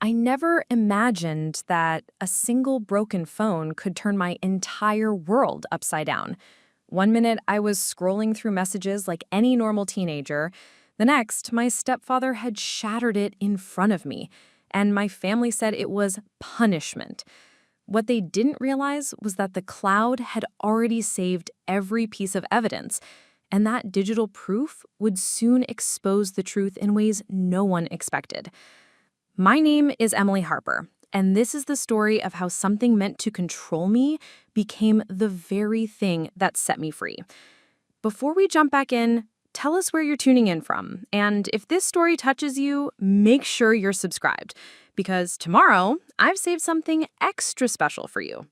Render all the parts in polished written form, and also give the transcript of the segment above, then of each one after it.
I never imagined that a single broken phone could turn my entire world upside down. One minute, I was scrolling through messages like any normal teenager. The next, my stepfather had shattered it in front of me, and my family said it was punishment. What they didn't realize was that the cloud had already saved every piece of evidence, and that digital proof would soon expose the truth in ways no one expected. My name is Emily Harper, and this is the story of how something meant to control me became the very thing that set me free. Before we jump back in, tell us where you're tuning in from, and if this story touches you, make sure you're subscribed, because tomorrow I've saved something extra special for you.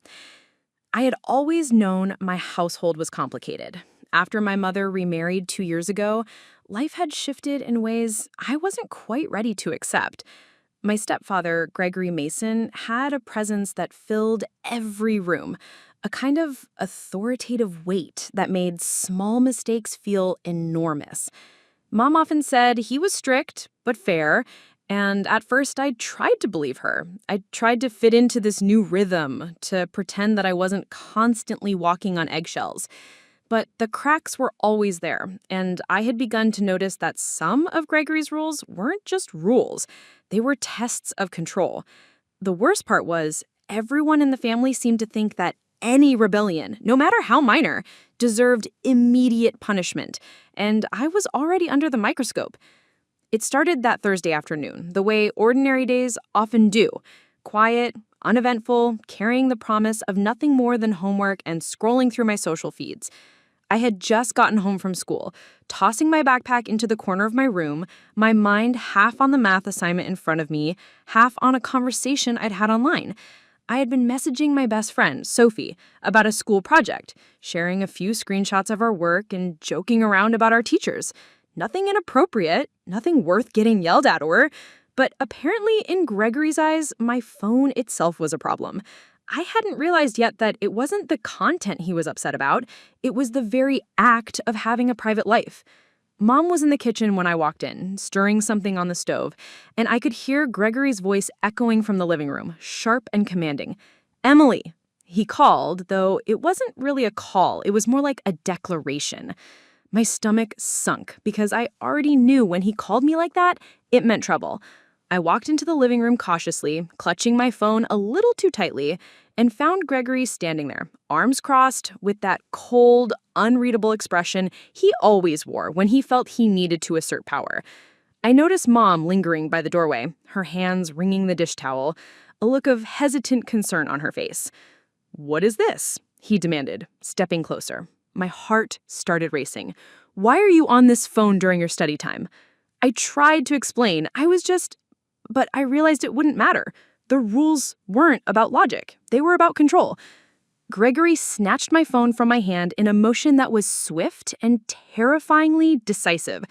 I had always known my household was complicated. After my mother remarried 2 years ago, life had shifted in ways I wasn't quite ready to accept. My stepfather, Gregory Mason, had a presence that filled every room, a kind of authoritative weight that made small mistakes feel enormous. Mom often said he was strict, but fair, and at first I tried to believe her. I tried to fit into this new rhythm, to pretend that I wasn't constantly walking on eggshells. But the cracks were always there, and I had begun to notice that some of Gregory's rules weren't just rules. They were tests of control. The worst part was, everyone in the family seemed to think that any rebellion, no matter how minor, deserved immediate punishment, and I was already under the microscope. It started that Thursday afternoon, the way ordinary days often do. Quiet, uneventful, carrying the promise of nothing more than homework and scrolling through my social feeds. I had just gotten home from school, tossing my backpack into the corner of my room, my mind half on the math assignment in front of me, half on a conversation I'd had online. I had been messaging my best friend, Sophie, about a school project, sharing a few screenshots of our work and joking around about our teachers. Nothing inappropriate, nothing worth getting yelled at or... But apparently, in Gregory's eyes, my phone itself was a problem. I hadn't realized yet that it wasn't the content he was upset about. It was the very act of having a private life. Mom was in the kitchen when I walked in, stirring something on the stove, and I could hear Gregory's voice echoing from the living room, sharp and commanding. "Emily," he called, though it wasn't really a call. It was more like a declaration. My stomach sunk because I already knew when he called me like that, it meant trouble. I walked into the living room cautiously, clutching my phone a little too tightly, and found Gregory standing there, arms crossed, with that cold, unreadable expression he always wore when he felt he needed to assert power. I noticed Mom lingering by the doorway, her hands wringing the dish towel, a look of hesitant concern on her face. "What is this?" he demanded, stepping closer. My heart started racing. "Why are you on this phone during your study time?" I tried to explain. But I realized it wouldn't matter. The rules weren't about logic. They were about control. Gregory snatched my phone from my hand in a motion that was swift and terrifyingly decisive.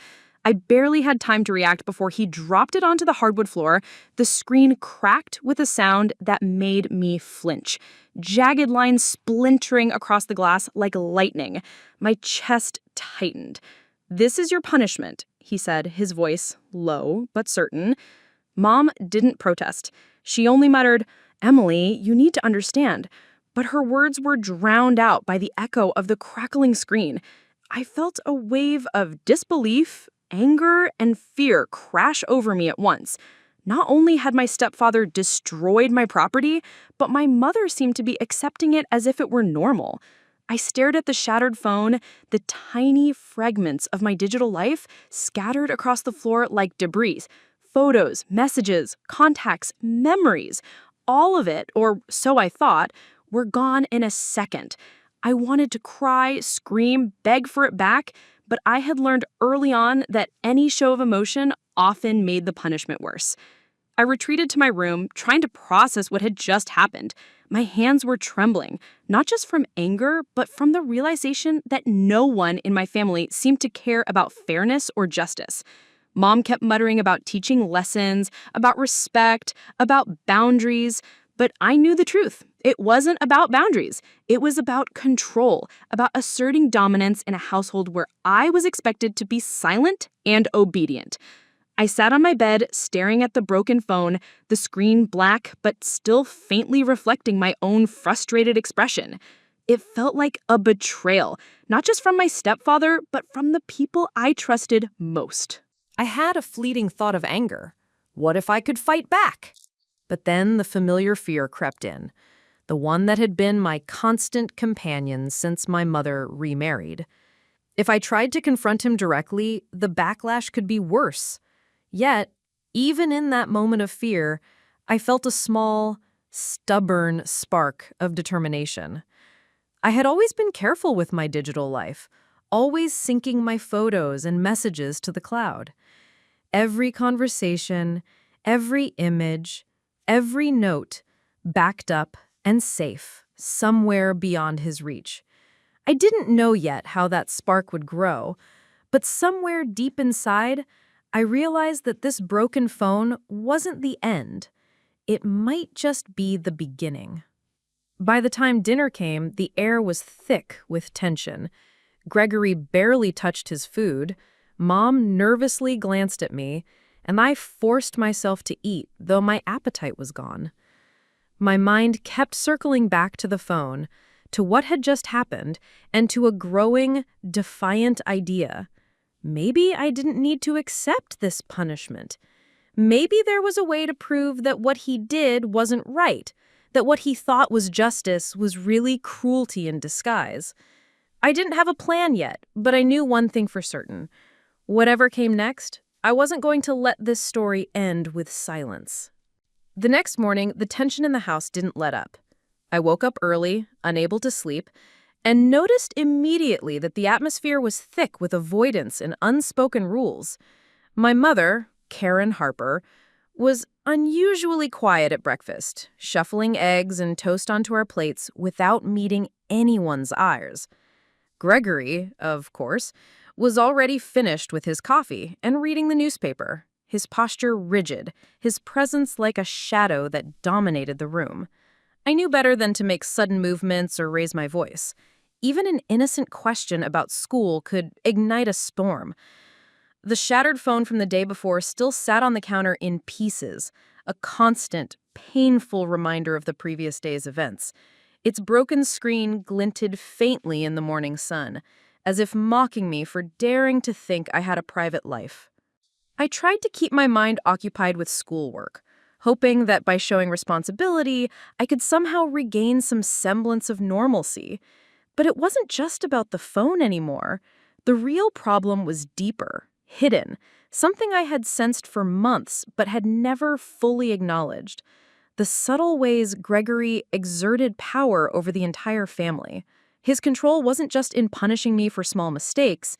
I barely had time to react before he dropped it onto the hardwood floor. The screen cracked with a sound that made me flinch. Jagged lines splintering across the glass like lightning. My chest tightened. "This is your punishment," he said, his voice low but certain. Mom didn't protest. She only muttered, "Emily, you need to understand." But her words were drowned out by the echo of the crackling screen. I felt a wave of disbelief, anger, and fear crash over me at once. Not only had my stepfather destroyed my property, but my mother seemed to be accepting it as if it were normal. I stared at the shattered phone, the tiny fragments of my digital life scattered across the floor like debris. Photos, messages, contacts, memories. All of it, or so I thought, were gone in a second. I wanted to cry, scream, beg for it back, but I had learned early on that any show of emotion often made the punishment worse. I retreated to my room, trying to process what had just happened. My hands were trembling, not just from anger, but from the realization that no one in my family seemed to care about fairness or justice. Mom kept muttering about teaching lessons, about respect, about boundaries, but I knew the truth. It wasn't about boundaries. It was about control, about asserting dominance in a household where I was expected to be silent and obedient. I sat on my bed, staring at the broken phone, the screen black but still faintly reflecting my own frustrated expression. It felt like a betrayal, not just from my stepfather, but from the people I trusted most. I had a fleeting thought of anger. What if I could fight back? But then the familiar fear crept in, the one that had been my constant companion since my mother remarried. If I tried to confront him directly, the backlash could be worse. Yet, even in that moment of fear, I felt a small, stubborn spark of determination. I had always been careful with my digital life, always syncing my photos and messages to the cloud. Every conversation, every image, every note, backed up and safe, somewhere beyond his reach. I didn't know yet how that spark would grow, but somewhere deep inside, I realized that this broken phone wasn't the end. It might just be the beginning. By the time dinner came, the air was thick with tension. Gregory barely touched his food. Mom nervously glanced at me, and I forced myself to eat, though my appetite was gone. My mind kept circling back to the phone, to what had just happened, and to a growing, defiant idea. Maybe I didn't need to accept this punishment. Maybe there was a way to prove that what he did wasn't right, that what he thought was justice was really cruelty in disguise. I didn't have a plan yet, but I knew one thing for certain. Whatever came next, I wasn't going to let this story end with silence. The next morning, the tension in the house didn't let up. I woke up early, unable to sleep, and noticed immediately that the atmosphere was thick with avoidance and unspoken rules. My mother, Karen Harper, was unusually quiet at breakfast, shuffling eggs and toast onto our plates without meeting anyone's eyes. Gregory, of course, was already finished with his coffee and reading the newspaper, his posture rigid, his presence like a shadow that dominated the room. I knew better than to make sudden movements or raise my voice. Even an innocent question about school could ignite a storm. The shattered phone from the day before still sat on the counter in pieces, a constant, painful reminder of the previous day's events. Its broken screen glinted faintly in the morning sun, as if mocking me for daring to think I had a private life. I tried to keep my mind occupied with schoolwork, hoping that by showing responsibility, I could somehow regain some semblance of normalcy. But it wasn't just about the phone anymore. The real problem was deeper, hidden, something I had sensed for months but had never fully acknowledged. The subtle ways Gregory exerted power over the entire family. His control wasn't just in punishing me for small mistakes.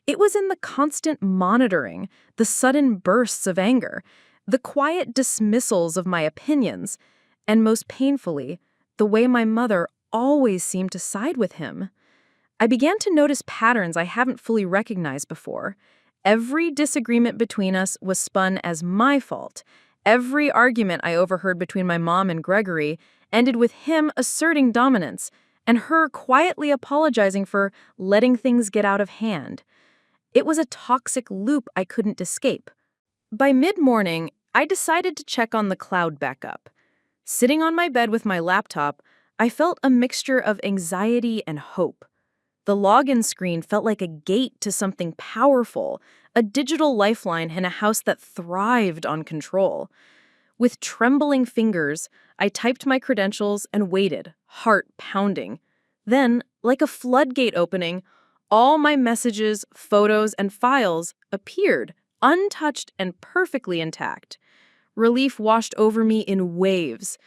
It was in the constant monitoring, the sudden bursts of anger, the quiet dismissals of my opinions, and most painfully, the way my mother always seemed to side with him. I began to notice patterns I haven't fully recognized before. Every disagreement between us was spun as my fault. Every argument I overheard between my mom and Gregory ended with him asserting dominance and her quietly apologizing for letting things get out of hand. It was a toxic loop I couldn't escape. By mid-morning, I decided to check on the cloud backup. Sitting on my bed with my laptop, I felt a mixture of anxiety and hope. The login screen felt like a gate to something powerful, a digital lifeline in a house that thrived on control. With trembling fingers, I typed my credentials and waited, heart pounding. Then, like a floodgate opening, all my messages, photos, and files appeared, untouched and perfectly intact. Relief washed over me in waves.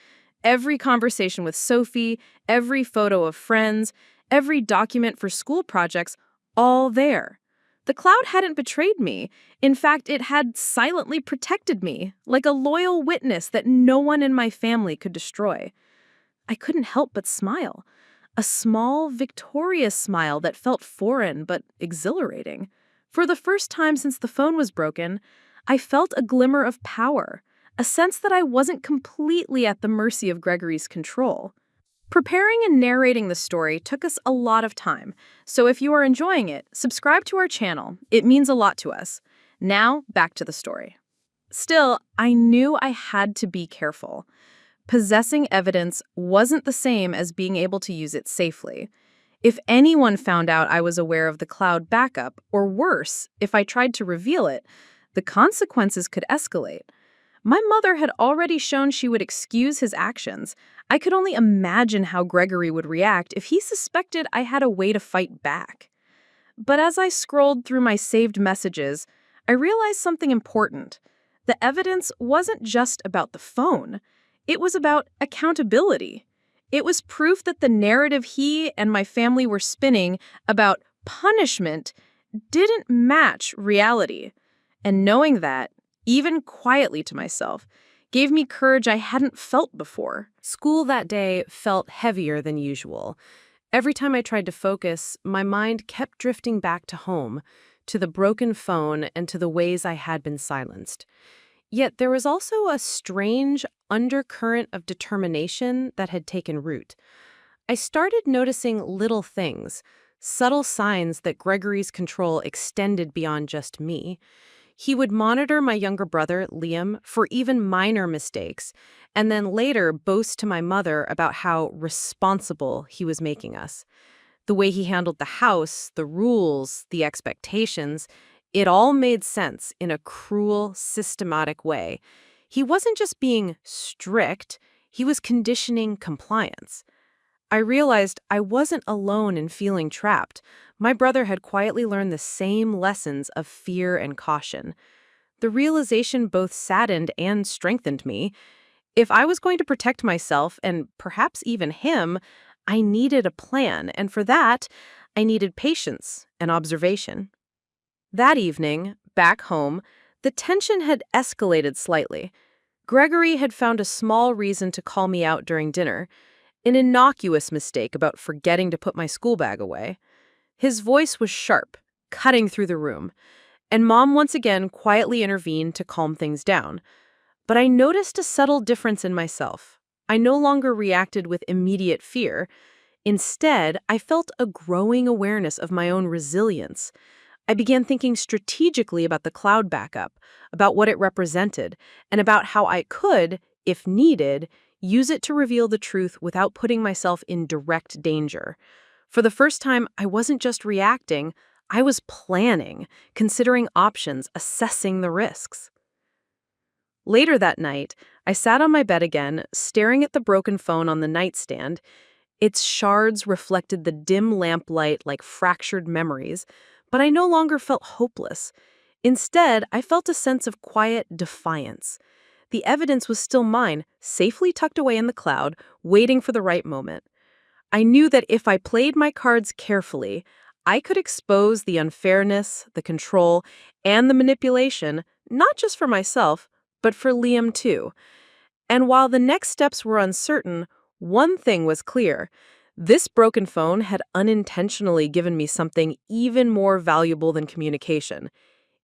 Every conversation with Sophie, every photo of friends, every document for school projects, all there. The cloud hadn't betrayed me. In fact, it had silently protected me, like a loyal witness that no one in my family could destroy. I couldn't help but smile. A small, victorious smile that felt foreign but exhilarating. For the first time since the phone was broken, I felt a glimmer of power, a sense that I wasn't completely at the mercy of Gregory's control. Preparing and narrating the story took us a lot of time, so if you are enjoying it, subscribe to our channel. It means a lot to us. Now, back to the story. Still, I knew I had to be careful. Possessing evidence wasn't the same as being able to use it safely. If anyone found out I was aware of the cloud backup, or worse, if I tried to reveal it, the consequences could escalate. My mother had already shown she would excuse his actions. I could only imagine how Gregory would react if he suspected I had a way to fight back. But as I scrolled through my saved messages, I realized something important. The evidence wasn't just about the phone. It was about accountability. It was proof that the narrative he and my family were spinning about punishment didn't match reality. And knowing that, even quietly to myself, gave me courage I hadn't felt before. School that day felt heavier than usual. Every time I tried to focus, my mind kept drifting back to home, to the broken phone and to the ways I had been silenced. Yet there was also a strange undercurrent of determination that had taken root. I started noticing little things, subtle signs that Gregory's control extended beyond just me. He would monitor my younger brother, Liam, for even minor mistakes, and then later boast to my mother about how responsible he was making us. The way he handled the house, the rules, the expectations, it all made sense in a cruel, systematic way. He wasn't just being strict, he was conditioning compliance. I realized I wasn't alone in feeling trapped. My brother had quietly learned the same lessons of fear and caution. The realization both saddened and strengthened me. If I was going to protect myself, and perhaps even him, I needed a plan, and for that, I needed patience and observation. That evening, back home, the tension had escalated slightly. Gregory had found a small reason to call me out during dinner, an innocuous mistake about forgetting to put my school bag away. His voice was sharp, cutting through the room, and Mom once again quietly intervened to calm things down. But I noticed a subtle difference in myself. I no longer reacted with immediate fear. Instead, I felt a growing awareness of my own resilience. I began thinking strategically about the cloud backup, about what it represented, and about how I could, if needed, use it to reveal the truth without putting myself in direct danger. For the first time, I wasn't just reacting, I was planning, considering options, assessing the risks. Later that night, I sat on my bed again, staring at the broken phone on the nightstand. Its shards reflected the dim lamplight like fractured memories, but I no longer felt hopeless. Instead, I felt a sense of quiet defiance. The evidence was still mine, safely tucked away in the cloud, waiting for the right moment. I knew that if I played my cards carefully, I could expose the unfairness, the control, and the manipulation, not just for myself, but for Liam too. And while the next steps were uncertain, one thing was clear. This broken phone had unintentionally given me something even more valuable than communication.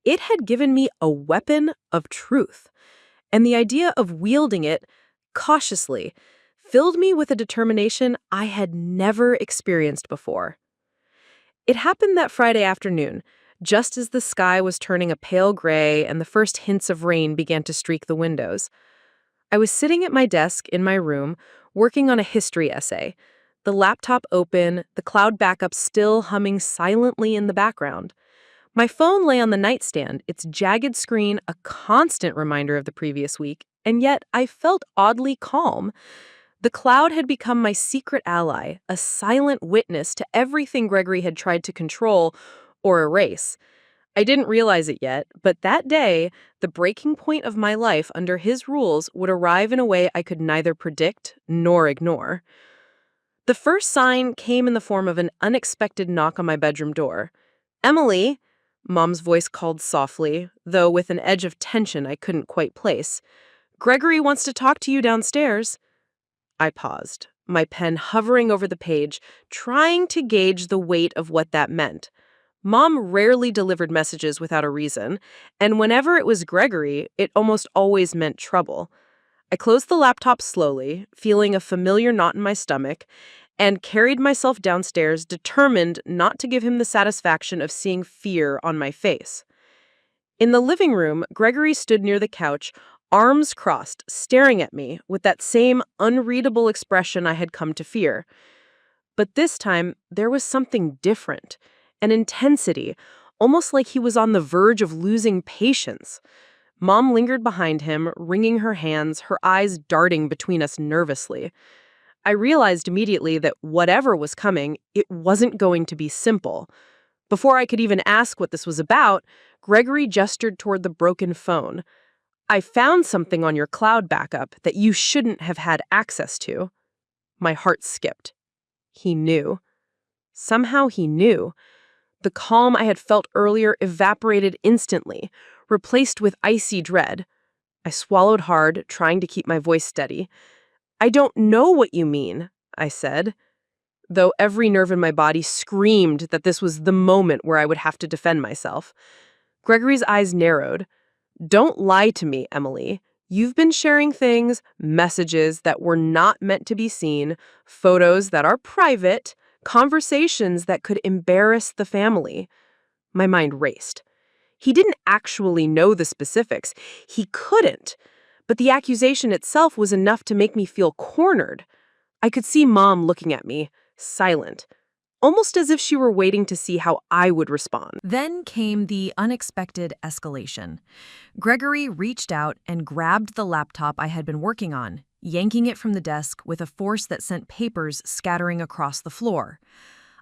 It had given me a weapon of truth. And the idea of wielding it cautiously filled me with a determination I had never experienced before. It happened that Friday afternoon, just as the sky was turning a pale gray and the first hints of rain began to streak the windows. I was sitting at my desk in my room, working on a history essay, the laptop open, the cloud backup still humming silently in the background. My phone lay on the nightstand, its jagged screen a constant reminder of the previous week, and yet I felt oddly calm. The cloud had become my secret ally, a silent witness to everything Gregory had tried to control or erase. I didn't realize it yet, but that day, the breaking point of my life under his rules would arrive in a way I could neither predict nor ignore. The first sign came in the form of an unexpected knock on my bedroom door. "Emily," Mom's voice called softly, though with an edge of tension I couldn't quite place. "Gregory wants to talk to you downstairs." I paused, my pen hovering over the page, trying to gauge the weight of what that meant. Mom rarely delivered messages without a reason, and whenever it was Gregory, it almost always meant trouble. I closed the laptop slowly, feeling a familiar knot in my stomach, and carried myself downstairs, determined not to give him the satisfaction of seeing fear on my face. In the living room, Gregory stood near the couch, arms crossed, staring at me with that same unreadable expression I had come to fear. But this time, there was something different, an intensity, almost like he was on the verge of losing patience. Mom lingered behind him, wringing her hands, her eyes darting between us nervously. I realized immediately that whatever was coming, it wasn't going to be simple. Before I could even ask what this was about, Gregory gestured toward the broken phone. "I found something on your cloud backup that you shouldn't have had access to." My heart skipped. He knew. Somehow he knew. The calm I had felt earlier evaporated instantly, replaced with icy dread. I swallowed hard, trying to keep my voice steady. "I don't know what you mean," I said, though every nerve in my body screamed that this was the moment where I would have to defend myself. Gregory's eyes narrowed. "Don't lie to me, Emily. You've been sharing things, messages that were not meant to be seen, photos that are private, conversations that could embarrass the family." My mind raced. He didn't actually know the specifics. He couldn't. But the accusation itself was enough to make me feel cornered. I could see Mom looking at me, silent, almost as if she were waiting to see how I would respond. Then came the unexpected escalation. Gregory reached out and grabbed the laptop I had been working on, yanking it from the desk with a force that sent papers scattering across the floor.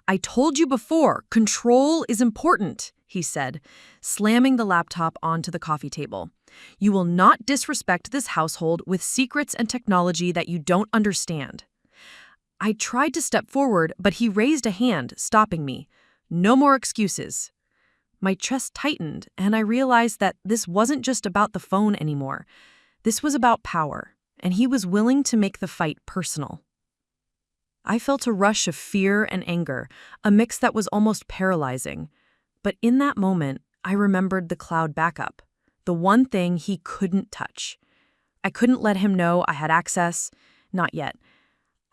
"I told you before, control is important," he said, slamming the laptop onto the coffee table. "You will not disrespect this household with secrets and technology that you don't understand." I tried to step forward, but he raised a hand, stopping me. "No more excuses." My chest tightened, and I realized that this wasn't just about the phone anymore. This was about power, and he was willing to make the fight personal. I felt a rush of fear and anger, a mix that was almost paralyzing. But in that moment, I remembered the cloud backup, the one thing he couldn't touch. I couldn't let him know I had access. Not yet.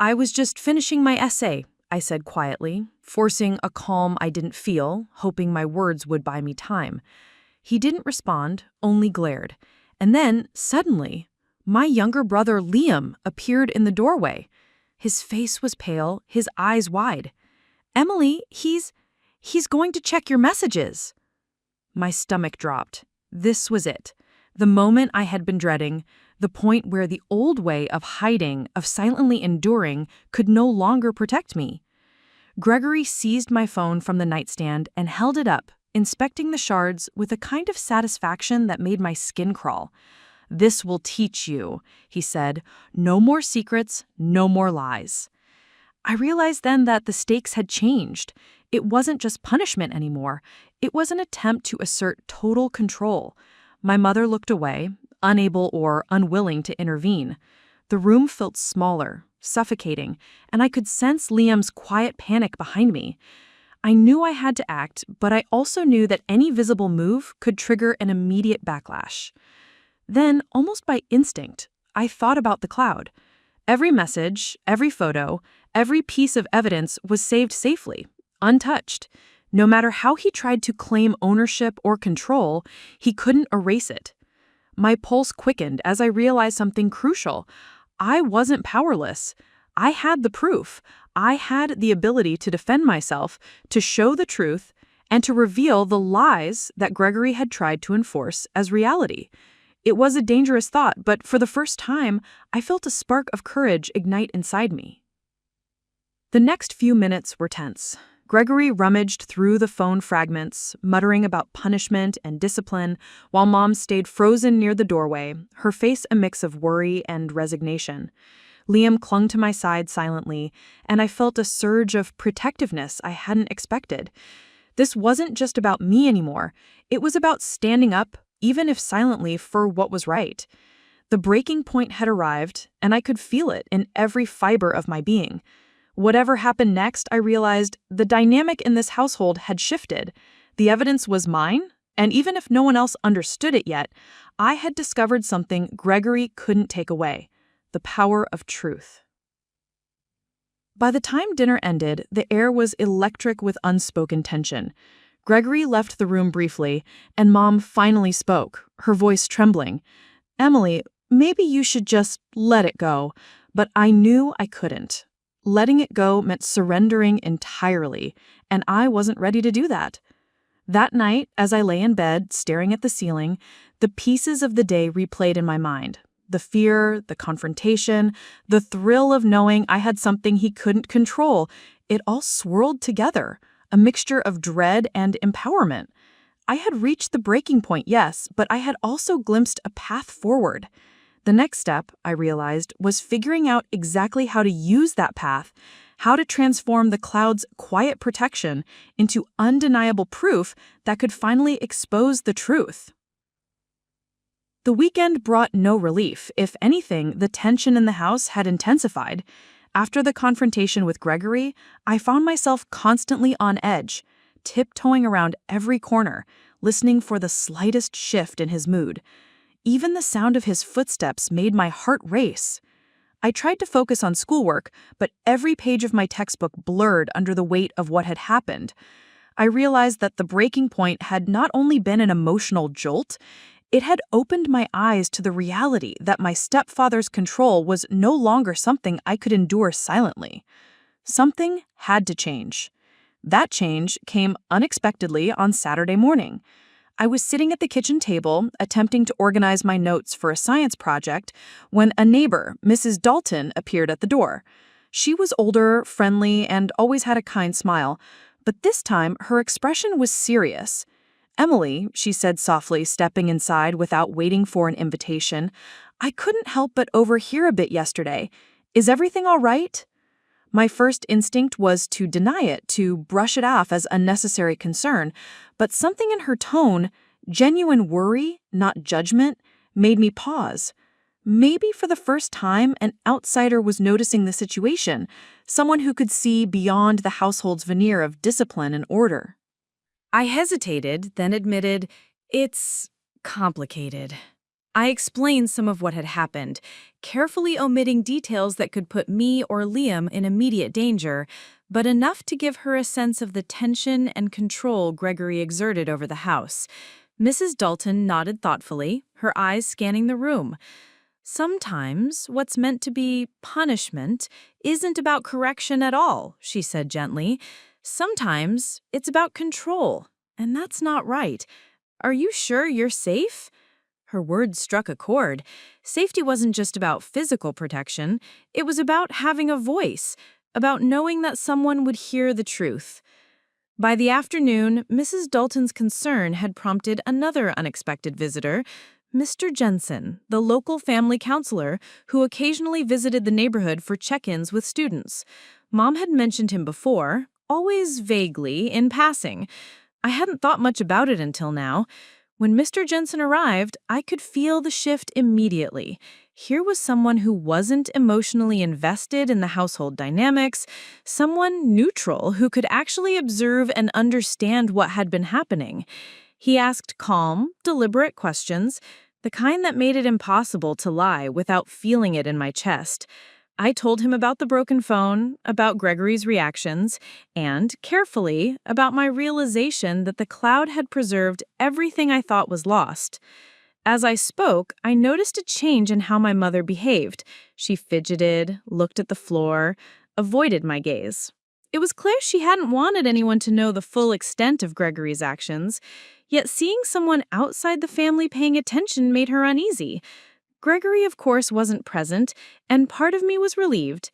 "I was just finishing my essay," I said quietly, forcing a calm I didn't feel, hoping my words would buy me time. He didn't respond, only glared. And then, suddenly, my younger brother Liam appeared in the doorway. His face was pale, his eyes wide. "Emily, he's going to check your messages." My stomach dropped. This was it. The moment I had been dreading, the point where the old way of hiding, of silently enduring, could no longer protect me. Gregory seized my phone from the nightstand and held it up, inspecting the shards with a kind of satisfaction that made my skin crawl. "This will teach you," he said. "No more secrets, no more lies." I realized then that the stakes had changed. It wasn't just punishment anymore. It was an attempt to assert total control. My mother looked away, unable or unwilling to intervene. The room felt smaller, suffocating, and I could sense Liam's quiet panic behind me. I knew I had to act, but I also knew that any visible move could trigger an immediate backlash. Then, almost by instinct, I thought about the cloud. Every message, every photo, every piece of evidence was saved safely, untouched. No matter how he tried to claim ownership or control, he couldn't erase it. My pulse quickened as I realized something crucial. I wasn't powerless. I had the proof. I had the ability to defend myself, to show the truth, and to reveal the lies that Gregory had tried to enforce as reality. It was a dangerous thought, but for the first time, I felt a spark of courage ignite inside me. The next few minutes were tense. Gregory rummaged through the phone fragments, muttering about punishment and discipline, while Mom stayed frozen near the doorway, her face a mix of worry and resignation. Liam clung to my side silently, and I felt a surge of protectiveness I hadn't expected. This wasn't just about me anymore. It was about standing up, even if silently, for what was right. The breaking point had arrived, and I could feel it in every fiber of my being. Whatever happened next, I realized the dynamic in this household had shifted. The evidence was mine, and even if no one else understood it yet, I had discovered something Gregory couldn't take away: the power of truth. By the time dinner ended, the air was electric with unspoken tension. Gregory left the room briefly, and Mom finally spoke, her voice trembling. "Emily, maybe you should just let it go." But I knew I couldn't. Letting it go meant surrendering entirely, and I wasn't ready to do that. That night, as I lay in bed, staring at the ceiling, the pieces of the day replayed in my mind. The fear, the confrontation, the thrill of knowing I had something he couldn't control. It all swirled together, a mixture of dread and empowerment. I had reached the breaking point, yes, but I had also glimpsed a path forward. The next step, I realized, was figuring out exactly how to use that path, how to transform the cloud's quiet protection into undeniable proof that could finally expose the truth. The weekend brought no relief. If anything, the tension in the house had intensified. After the confrontation with Gregory, I found myself constantly on edge, tiptoeing around every corner, listening for the slightest shift in his mood. Even the sound of his footsteps made my heart race. I tried to focus on schoolwork, but every page of my textbook blurred under the weight of what had happened. I realized that the breaking point had not only been an emotional jolt, it had opened my eyes to the reality that my stepfather's control was no longer something I could endure silently. Something had to change. That change came unexpectedly on Saturday morning. I was sitting at the kitchen table, attempting to organize my notes for a science project, when a neighbor, Mrs. Dalton, appeared at the door. She was older, friendly, and always had a kind smile, but this time her expression was serious. "Emily," she said softly, stepping inside without waiting for an invitation, "I couldn't help but overhear a bit yesterday. Is everything all right?" My first instinct was to deny it, to brush it off as unnecessary concern, but something in her tone, genuine worry, not judgment, made me pause. Maybe for the first time, an outsider was noticing the situation, someone who could see beyond the household's veneer of discipline and order. I hesitated, then admitted, "It's complicated." I explained some of what had happened, carefully omitting details that could put me or Liam in immediate danger, but enough to give her a sense of the tension and control Gregory exerted over the house. Mrs. Dalton nodded thoughtfully, her eyes scanning the room. "Sometimes what's meant to be punishment isn't about correction at all," she said gently. "Sometimes it's about control, and that's not right. Are you sure you're safe?" Her words struck a chord. Safety wasn't just about physical protection. It was about having a voice, about knowing that someone would hear the truth. By the afternoon, Mrs. Dalton's concern had prompted another unexpected visitor, Mr. Jensen, the local family counselor who occasionally visited the neighborhood for check-ins with students. Mom had mentioned him before, always vaguely, in passing. I hadn't thought much about it until now. When Mr. Jensen arrived, I could feel the shift immediately. Here was someone who wasn't emotionally invested in the household dynamics, someone neutral who could actually observe and understand what had been happening. He asked calm, deliberate questions, the kind that made it impossible to lie without feeling it in my chest. I told him about the broken phone, about Gregory's reactions, and, carefully, about my realization that the cloud had preserved everything I thought was lost. As I spoke, I noticed a change in how my mother behaved. She fidgeted, looked at the floor, avoided my gaze. It was clear she hadn't wanted anyone to know the full extent of Gregory's actions, yet seeing someone outside the family paying attention made her uneasy. Gregory, of course, wasn't present, and part of me was relieved.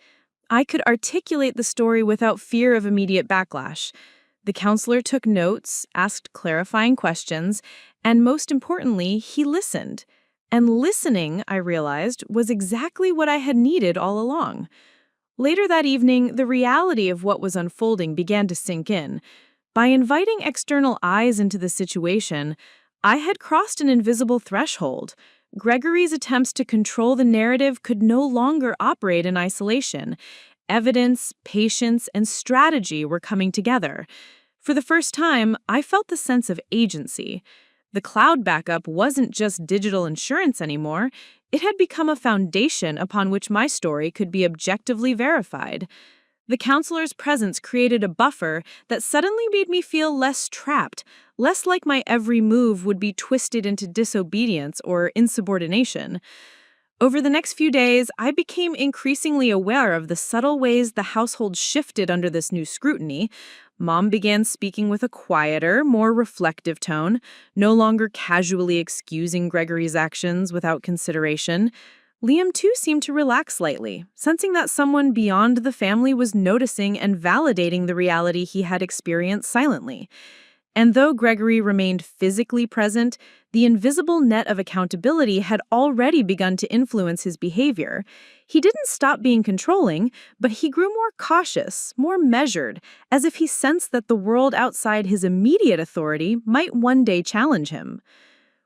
I could articulate the story without fear of immediate backlash. The counselor took notes, asked clarifying questions, and most importantly, he listened. And listening, I realized, was exactly what I had needed all along. Later that evening, the reality of what was unfolding began to sink in. By inviting external eyes into the situation, I had crossed an invisible threshold. Gregory's attempts to control the narrative could no longer operate in isolation. Evidence, patience, and strategy were coming together. For the first time, I felt the sense of agency. The cloud backup wasn't just digital insurance anymore. It had become a foundation upon which my story could be objectively verified. The counselor's presence created a buffer that suddenly made me feel less trapped, less like my every move would be twisted into disobedience or insubordination. Over the next few days, I became increasingly aware of the subtle ways the household shifted under this new scrutiny. Mom began speaking with a quieter, more reflective tone, no longer casually excusing Gregory's actions without consideration. Liam, too, seemed to relax slightly, sensing that someone beyond the family was noticing and validating the reality he had experienced silently. And though Gregory remained physically present, the invisible net of accountability had already begun to influence his behavior. He didn't stop being controlling, but he grew more cautious, more measured, as if he sensed that the world outside his immediate authority might one day challenge him.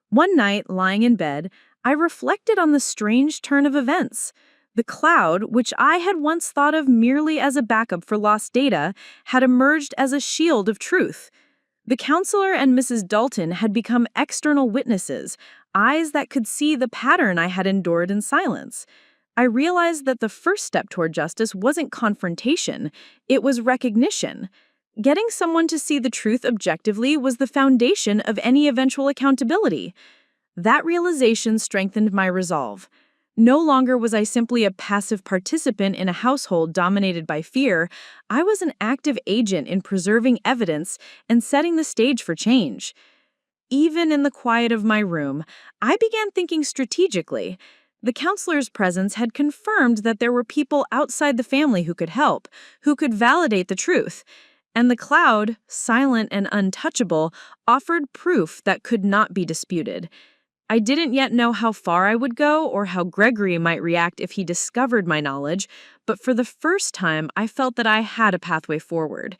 One night, lying in bed, I reflected on the strange turn of events. The cloud, which I had once thought of merely as a backup for lost data, had emerged as a shield of truth. The counselor and Mrs. Dalton had become external witnesses, eyes that could see the pattern I had endured in silence. I realized that the first step toward justice wasn't confrontation, it was recognition. Getting someone to see the truth objectively was the foundation of any eventual accountability. That realization strengthened my resolve. No longer was I simply a passive participant in a household dominated by fear. I was an active agent in preserving evidence and setting the stage for change. Even in the quiet of my room, I began thinking strategically. The counselor's presence had confirmed that there were people outside the family who could help, who could validate the truth. And the cloud, silent and untouchable, offered proof that could not be disputed. I didn't yet know how far I would go or how Gregory might react if he discovered my knowledge, but for the first time I felt that I had a pathway forward.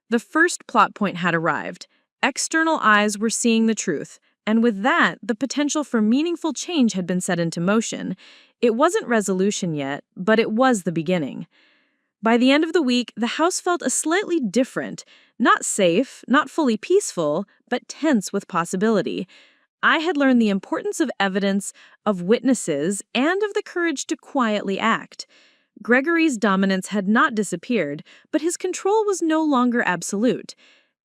The first plot point had arrived. External eyes were seeing the truth, and with that, the potential for meaningful change had been set into motion. It wasn't resolution yet, but it was the beginning. By the end of the week, the house felt a slightly different, not safe, not fully peaceful, but tense with possibility. I had learned the importance of evidence, of witnesses, and of the courage to quietly act. Gregory's dominance had not disappeared, but his control was no longer absolute.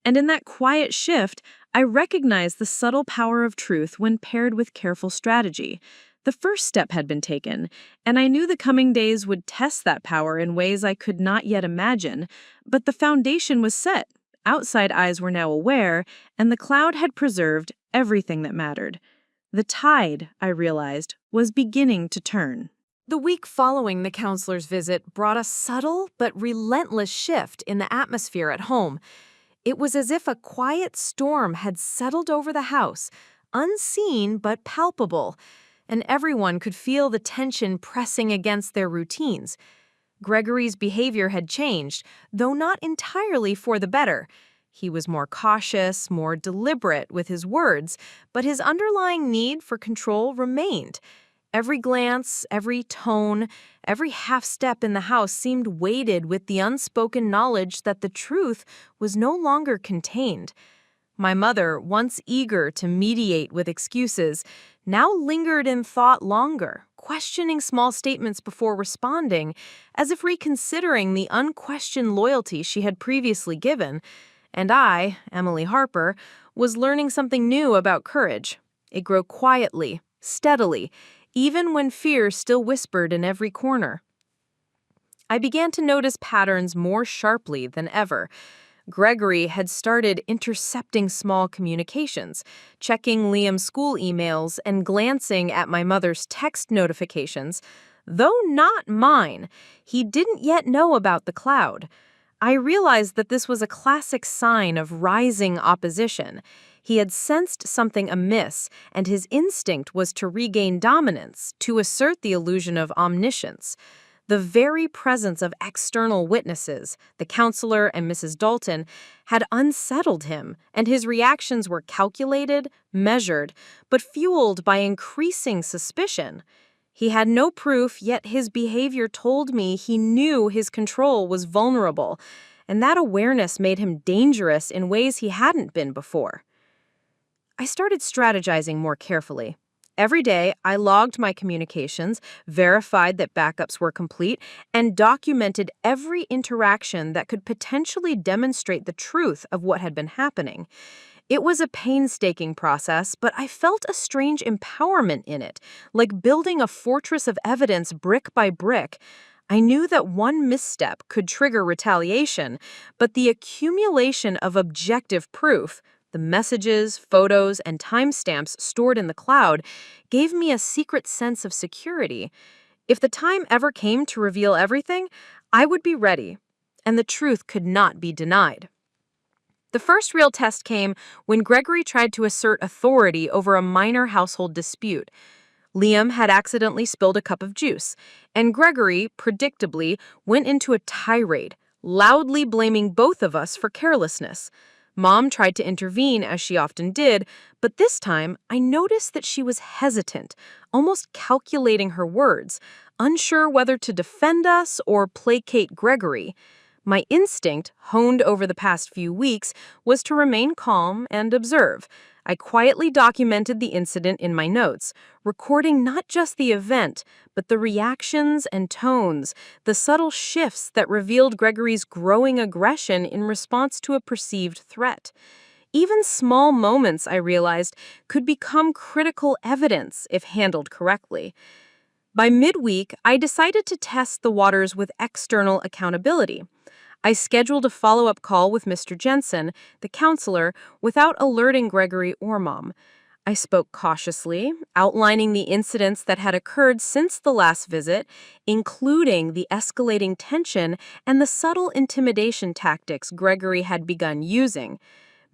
And in that quiet shift, I recognized the subtle power of truth when paired with careful strategy. The first step had been taken, and I knew the coming days would test that power in ways I could not yet imagine, but the foundation was set. Outside eyes were now aware, and the cloud had preserved everything that mattered. The tide, I realized, was beginning to turn. The week following the counselor's visit brought a subtle but relentless shift in the atmosphere at home. It was as if a quiet storm had settled over the house, unseen but palpable, and everyone could feel the tension pressing against their routines. Gregory's behavior had changed, though not entirely for the better. He was more cautious, more deliberate with his words, but his underlying need for control remained. Every glance, every tone, every half-step in the house seemed weighted with the unspoken knowledge that the truth was no longer contained. My mother, once eager to mediate with excuses, now lingered in thought longer, questioning small statements before responding, as if reconsidering the unquestioned loyalty she had previously given. And I, Emily Harper, was learning something new about courage. It grew quietly, steadily, even when fear still whispered in every corner. I began to notice patterns more sharply than ever. Gregory had started intercepting small communications, checking Liam's school emails and glancing at my mother's text notifications. Though not mine, he didn't yet know about the cloud. I realized that this was a classic sign of rising opposition. He had sensed something amiss, and his instinct was to regain dominance, to assert the illusion of omniscience. The very presence of external witnesses, the counselor and Mrs. Dalton, had unsettled him, and his reactions were calculated, measured, but fueled by increasing suspicion. He had no proof, yet his behavior told me he knew his control was vulnerable, and that awareness made him dangerous in ways he hadn't been before. I started strategizing more carefully. Every day, I logged my communications, verified that backups were complete, and documented every interaction that could potentially demonstrate the truth of what had been happening. It was a painstaking process, but I felt a strange empowerment in it, like building a fortress of evidence brick by brick. I knew that one misstep could trigger retaliation, but the accumulation of objective proof, the messages, photos, and timestamps stored in the cloud, gave me a secret sense of security. If the time ever came to reveal everything, I would be ready, and the truth could not be denied. The first real test came when Gregory tried to assert authority over a minor household dispute. Liam had accidentally spilled a cup of juice, and Gregory, predictably, went into a tirade, loudly blaming both of us for carelessness. Mom tried to intervene, as she often did, but this time I noticed that she was hesitant, almost calculating her words, unsure whether to defend us or placate Gregory. My instinct, honed over the past few weeks, was to remain calm and observe. I quietly documented the incident in my notes, recording not just the event, but the reactions and tones, the subtle shifts that revealed Gregory's growing aggression in response to a perceived threat. Even small moments, I realized, could become critical evidence if handled correctly. By midweek, I decided to test the waters with external accountability. I scheduled a follow-up call with Mr. Jensen, the counselor, without alerting Gregory or Mom. I spoke cautiously, outlining the incidents that had occurred since the last visit, including the escalating tension and the subtle intimidation tactics Gregory had begun using.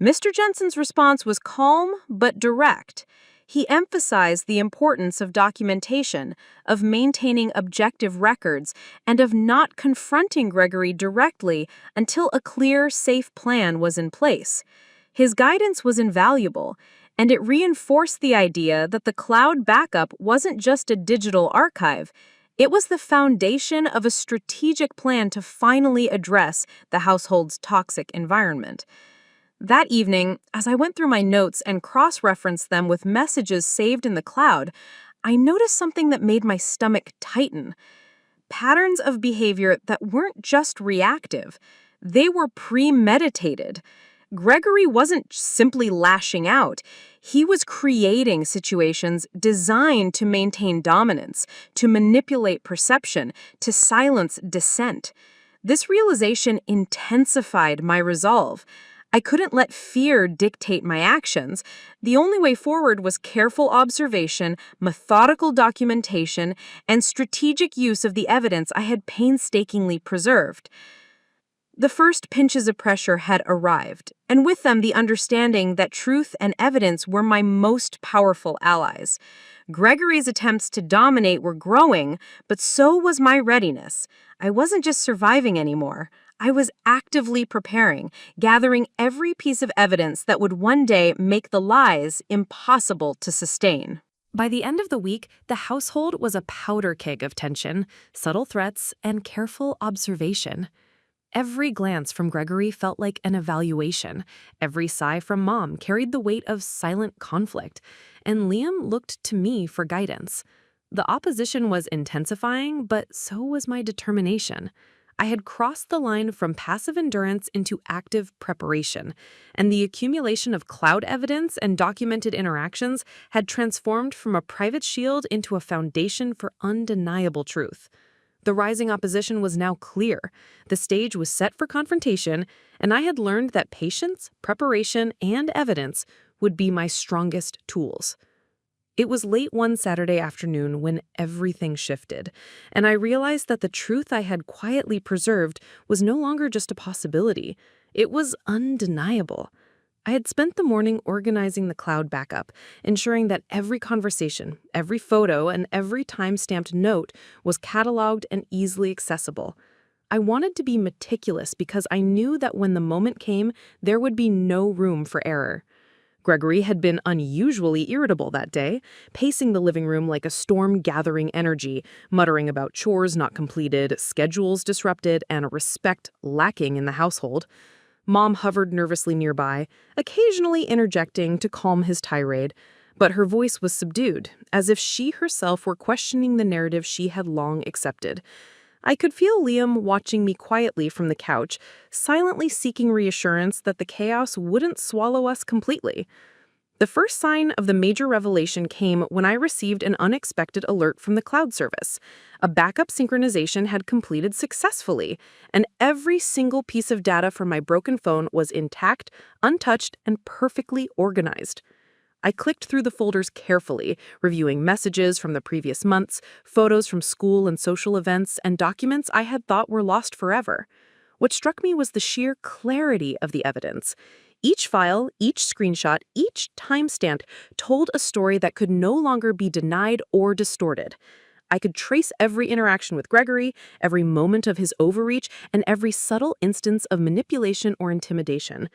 Mr. Jensen's response was calm but direct. He emphasized the importance of documentation, of maintaining objective records, and of not confronting Gregory directly until a clear, safe plan was in place. His guidance was invaluable, and it reinforced the idea that the cloud backup wasn't just a digital archive. It was the foundation of a strategic plan to finally address the household's toxic environment. That evening, as I went through my notes and cross-referenced them with messages saved in the cloud, I noticed something that made my stomach tighten. Patterns of behavior that weren't just reactive. They were premeditated. Gregory wasn't simply lashing out. He was creating situations designed to maintain dominance, to manipulate perception, to silence dissent. This realization intensified my resolve. I couldn't let fear dictate my actions. The only way forward was careful observation, methodical documentation, and strategic use of the evidence I had painstakingly preserved. The first pinches of pressure had arrived, and with them the understanding that truth and evidence were my most powerful allies. Gregory's attempts to dominate were growing, but so was my readiness. I wasn't just surviving anymore. I was actively preparing, gathering every piece of evidence that would one day make the lies impossible to sustain. By the end of the week, the household was a powder keg of tension, subtle threats, and careful observation. Every glance from Gregory felt like an evaluation. Every sigh from Mom carried the weight of silent conflict, and Liam looked to me for guidance. The opposition was intensifying, but so was my determination. I had crossed the line from passive endurance into active preparation, and the accumulation of cloud evidence and documented interactions had transformed from a private shield into a foundation for undeniable truth. The rising opposition was now clear. The stage was set for confrontation, and I had learned that patience, preparation, and evidence would be my strongest tools. It was late one Saturday afternoon when everything shifted, and I realized that the truth I had quietly preserved was no longer just a possibility. It was undeniable. I had spent the morning organizing the cloud backup, ensuring that every conversation, every photo, and every time-stamped note was cataloged and easily accessible. I wanted to be meticulous because I knew that when the moment came, there would be no room for error. Gregory had been unusually irritable that day, pacing the living room like a storm gathering energy, muttering about chores not completed, schedules disrupted, and a respect lacking in the household. Mom hovered nervously nearby, occasionally interjecting to calm his tirade, But her voice was subdued, as if she herself were questioning the narrative she had long accepted. I could feel Liam watching me quietly from the couch, silently seeking reassurance that the chaos wouldn't swallow us completely. The first sign of the major revelation came when I received an unexpected alert from the cloud service. A backup synchronization had completed successfully, and every single piece of data from my broken phone was intact, untouched, and perfectly organized. I clicked through the folders carefully, reviewing messages from the previous months, photos from school and social events, and documents I had thought were lost forever. What struck me was the sheer clarity of the evidence. Each file, each screenshot, each timestamp told a story that could no longer be denied or distorted. I could trace every interaction with Gregory, every moment of his overreach, and every subtle instance of manipulation or intimidation.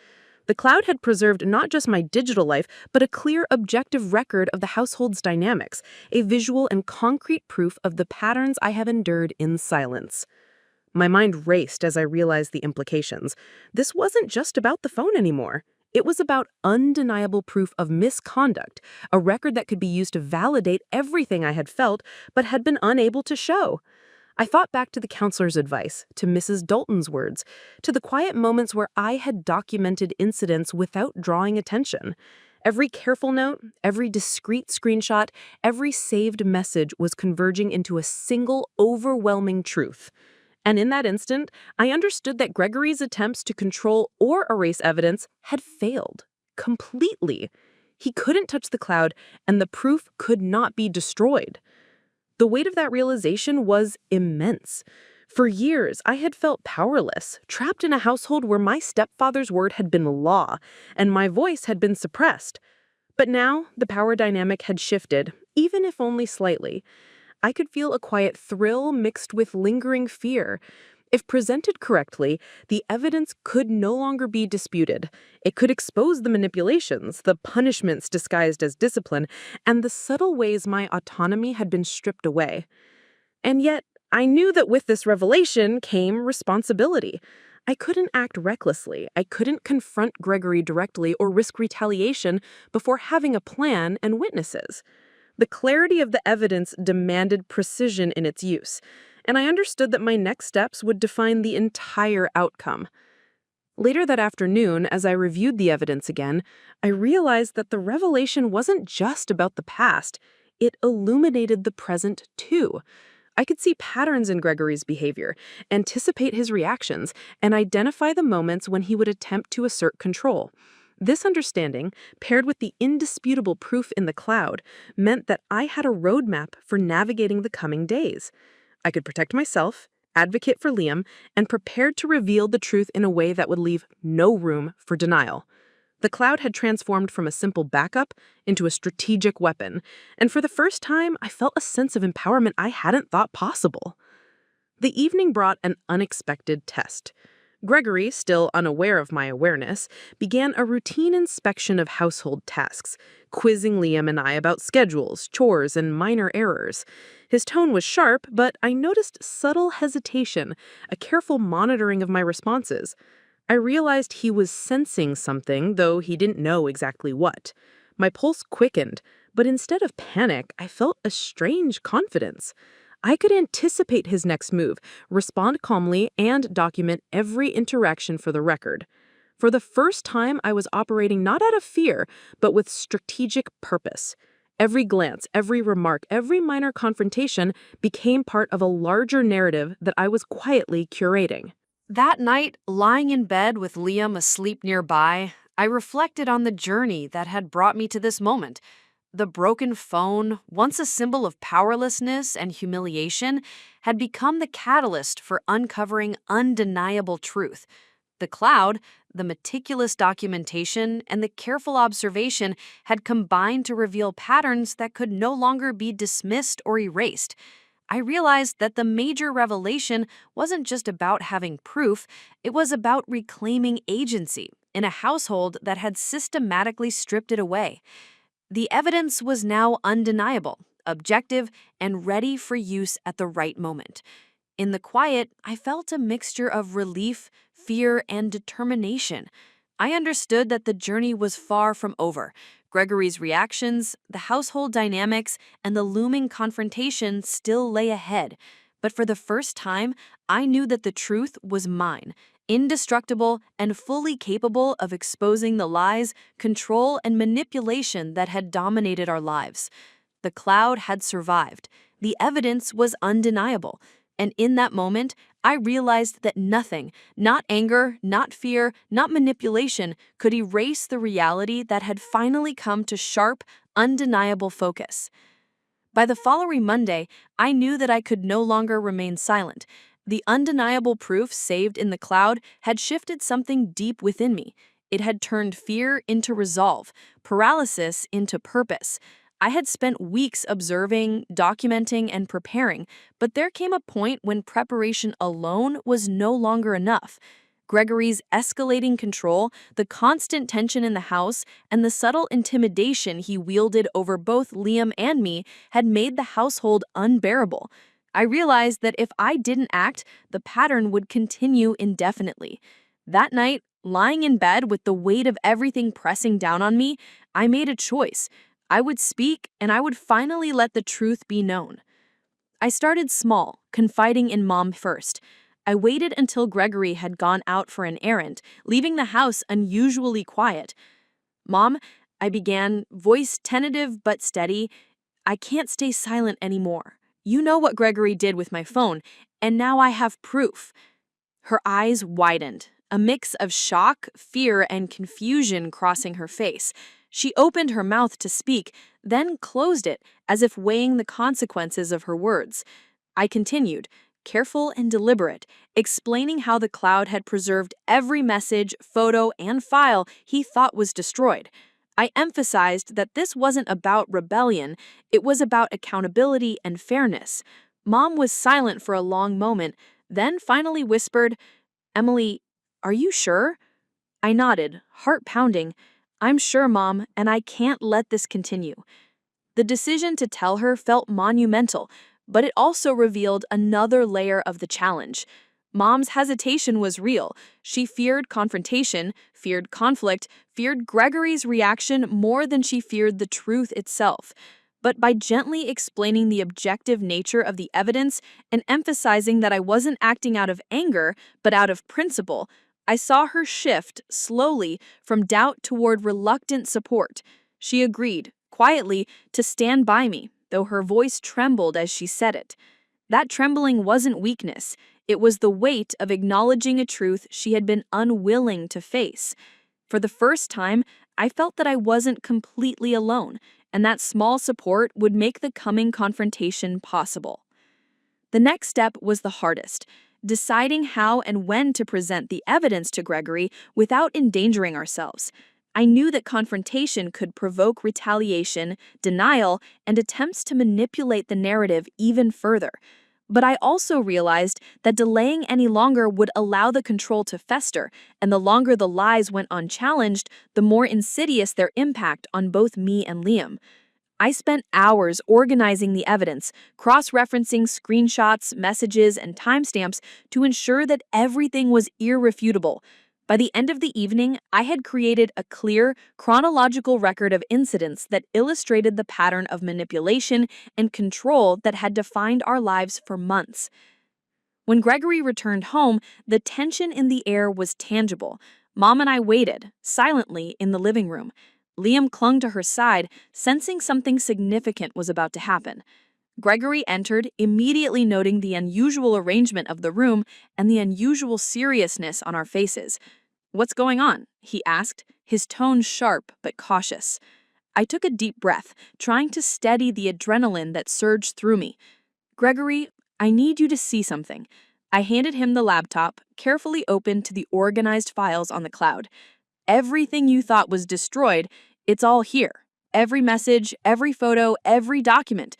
The cloud had preserved not just my digital life, but a clear, objective record of the household's dynamics, a visual and concrete proof of the patterns I have endured in silence. My mind raced as I realized the implications. This wasn't just about the phone anymore. It was about undeniable proof of misconduct, a record that could be used to validate everything I had felt but had been unable to show. I thought back to the counselor's advice, to Mrs. Dalton's words, to the quiet moments where I had documented incidents without drawing attention. Every careful note, every discreet screenshot, every saved message was converging into a single, overwhelming truth. And in that instant, I understood that Gregory's attempts to control or erase evidence had failed. Completely. He couldn't touch the cloud, and the proof could not be destroyed. The weight of that realization was immense. For years, I had felt powerless, trapped in a household where my stepfather's word had been law, and my voice had been suppressed. But now, the power dynamic had shifted, even if only slightly. I could feel a quiet thrill mixed with lingering fear. If presented correctly, the evidence could no longer be disputed. It could expose the manipulations, the punishments disguised as discipline, and the subtle ways my autonomy had been stripped away. And yet, I knew that with this revelation came responsibility. I couldn't act recklessly. I couldn't confront Gregory directly or risk retaliation before having a plan and witnesses. The clarity of the evidence demanded precision in its use, and I understood that my next steps would define the entire outcome. Later that afternoon, as I reviewed the evidence again, I realized that the revelation wasn't just about the past. It illuminated the present, too. I could see patterns in Gregory's behavior, anticipate his reactions, and identify the moments when he would attempt to assert control. This understanding, paired with the indisputable proof in the cloud, meant that I had a roadmap for navigating the coming days. I could protect myself, advocate for Liam, and prepared to reveal the truth in a way that would leave no room for denial. The cloud had transformed from a simple backup into a strategic weapon, and for the first time, I felt a sense of empowerment I hadn't thought possible. The evening brought an unexpected test. Gregory, still unaware of my awareness, began a routine inspection of household tasks, quizzing Liam and I about schedules, chores, and minor errors. His tone was sharp, but I noticed subtle hesitation, a careful monitoring of my responses. I realized he was sensing something, though he didn't know exactly what. My pulse quickened, but instead of panic, I felt a strange confidence. I could anticipate his next move, respond calmly, and document every interaction for the record. For the first time, I was operating not out of fear, but with strategic purpose. Every glance, every remark, every minor confrontation became part of a larger narrative that I was quietly curating. That night, lying in bed with Liam asleep nearby, I reflected on the journey that had brought me to this moment. The broken phone, once a symbol of powerlessness and humiliation, had become the catalyst for uncovering undeniable truth. The cloud, the meticulous documentation, and the careful observation had combined to reveal patterns that could no longer be dismissed or erased. I realized that the major revelation wasn't just about having proof, it was about reclaiming agency in a household that had systematically stripped it away. The evidence was now undeniable, objective, and ready for use at the right moment. In the quiet, I felt a mixture of relief, fear, and determination. I understood that the journey was far from over. Gregory's reactions, the household dynamics, and the looming confrontation still lay ahead. But for the first time, I knew that the truth was mine, indestructible and fully capable of exposing the lies, control, and manipulation that had dominated our lives. The cloud had survived. The evidence was undeniable. And in that moment, I realized that nothing, not anger, not fear, not manipulation, could erase the reality that had finally come to sharp, undeniable focus. By the following Monday, I knew that I could no longer remain silent. The undeniable proof saved in the cloud had shifted something deep within me. It had turned fear into resolve, paralysis into purpose. I had spent weeks observing, documenting, and preparing, but there came a point when preparation alone was no longer enough. Gregory's escalating control, the constant tension in the house, and the subtle intimidation he wielded over both Liam and me had made the household unbearable. I realized that if I didn't act, the pattern would continue indefinitely. That night, lying in bed with the weight of everything pressing down on me, I made a choice. I would speak, and I would finally let the truth be known. I started small, confiding in Mom first. I waited until Gregory had gone out for an errand, leaving the house unusually quiet. "Mom," I began, voice tentative but steady, "I can't stay silent anymore. You know what Gregory did with my phone, and now I have proof." Her eyes widened, a mix of shock, fear, and confusion crossing her face. She opened her mouth to speak, then closed it, as if weighing the consequences of her words. I continued, careful and deliberate, explaining how the cloud had preserved every message, photo, and file he thought was destroyed. I emphasized that this wasn't about rebellion, it was about accountability and fairness. Mom was silent for a long moment, then finally whispered, "Emily, are you sure?" I nodded, heart pounding. "I'm sure, Mom, and I can't let this continue." The decision to tell her felt monumental, but it also revealed another layer of the challenge. Mom's hesitation was real. She feared confrontation, feared conflict, feared Gregory's reaction more than she feared the truth itself. But by gently explaining the objective nature of the evidence and emphasizing that I wasn't acting out of anger, but out of principle, I saw her shift, slowly, from doubt toward reluctant support. She agreed, quietly, to stand by me, though her voice trembled as she said it. That trembling wasn't weakness. It was the weight of acknowledging a truth she had been unwilling to face. For the first time, I felt that I wasn't completely alone, and that small support would make the coming confrontation possible. The next step was the hardest, deciding how and when to present the evidence to Gregory without endangering ourselves. I knew that confrontation could provoke retaliation, denial, and attempts to manipulate the narrative even further. But I also realized that delaying any longer would allow the control to fester, and the longer the lies went unchallenged, the more insidious their impact on both me and Liam. I spent hours organizing the evidence, cross-referencing screenshots, messages, and timestamps to ensure that everything was irrefutable. By the end of the evening, I had created a clear, chronological record of incidents that illustrated the pattern of manipulation and control that had defined our lives for months. When Gregory returned home, the tension in the air was tangible. Mom and I waited, silently, in the living room. Liam clung to her side, sensing something significant was about to happen. Gregory entered, immediately noting the unusual arrangement of the room and the unusual seriousness on our faces. "What's going on?" he asked, his tone sharp but cautious. I took a deep breath, trying to steady the adrenaline that surged through me. "Gregory, I need you to see something." I handed him the laptop, carefully opened to the organized files on the cloud. "Everything you thought was destroyed, it's all here. Every message, every photo, every document."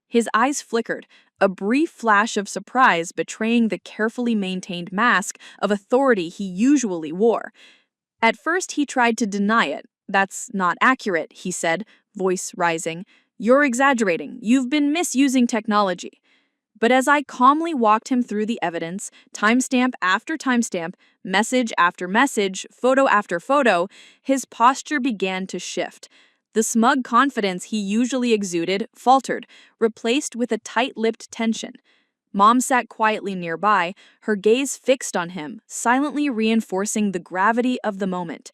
His eyes flickered, a brief flash of surprise betraying the carefully maintained mask of authority he usually wore. At first he tried to deny it. "That's not accurate," he said, voice rising. "You're exaggerating. You've been misusing technology." But as I calmly walked him through the evidence, timestamp after timestamp, message after message, photo after photo, his posture began to shift. The smug confidence he usually exuded faltered, replaced with a tight-lipped tension. Mom sat quietly nearby, her gaze fixed on him, silently reinforcing the gravity of the moment.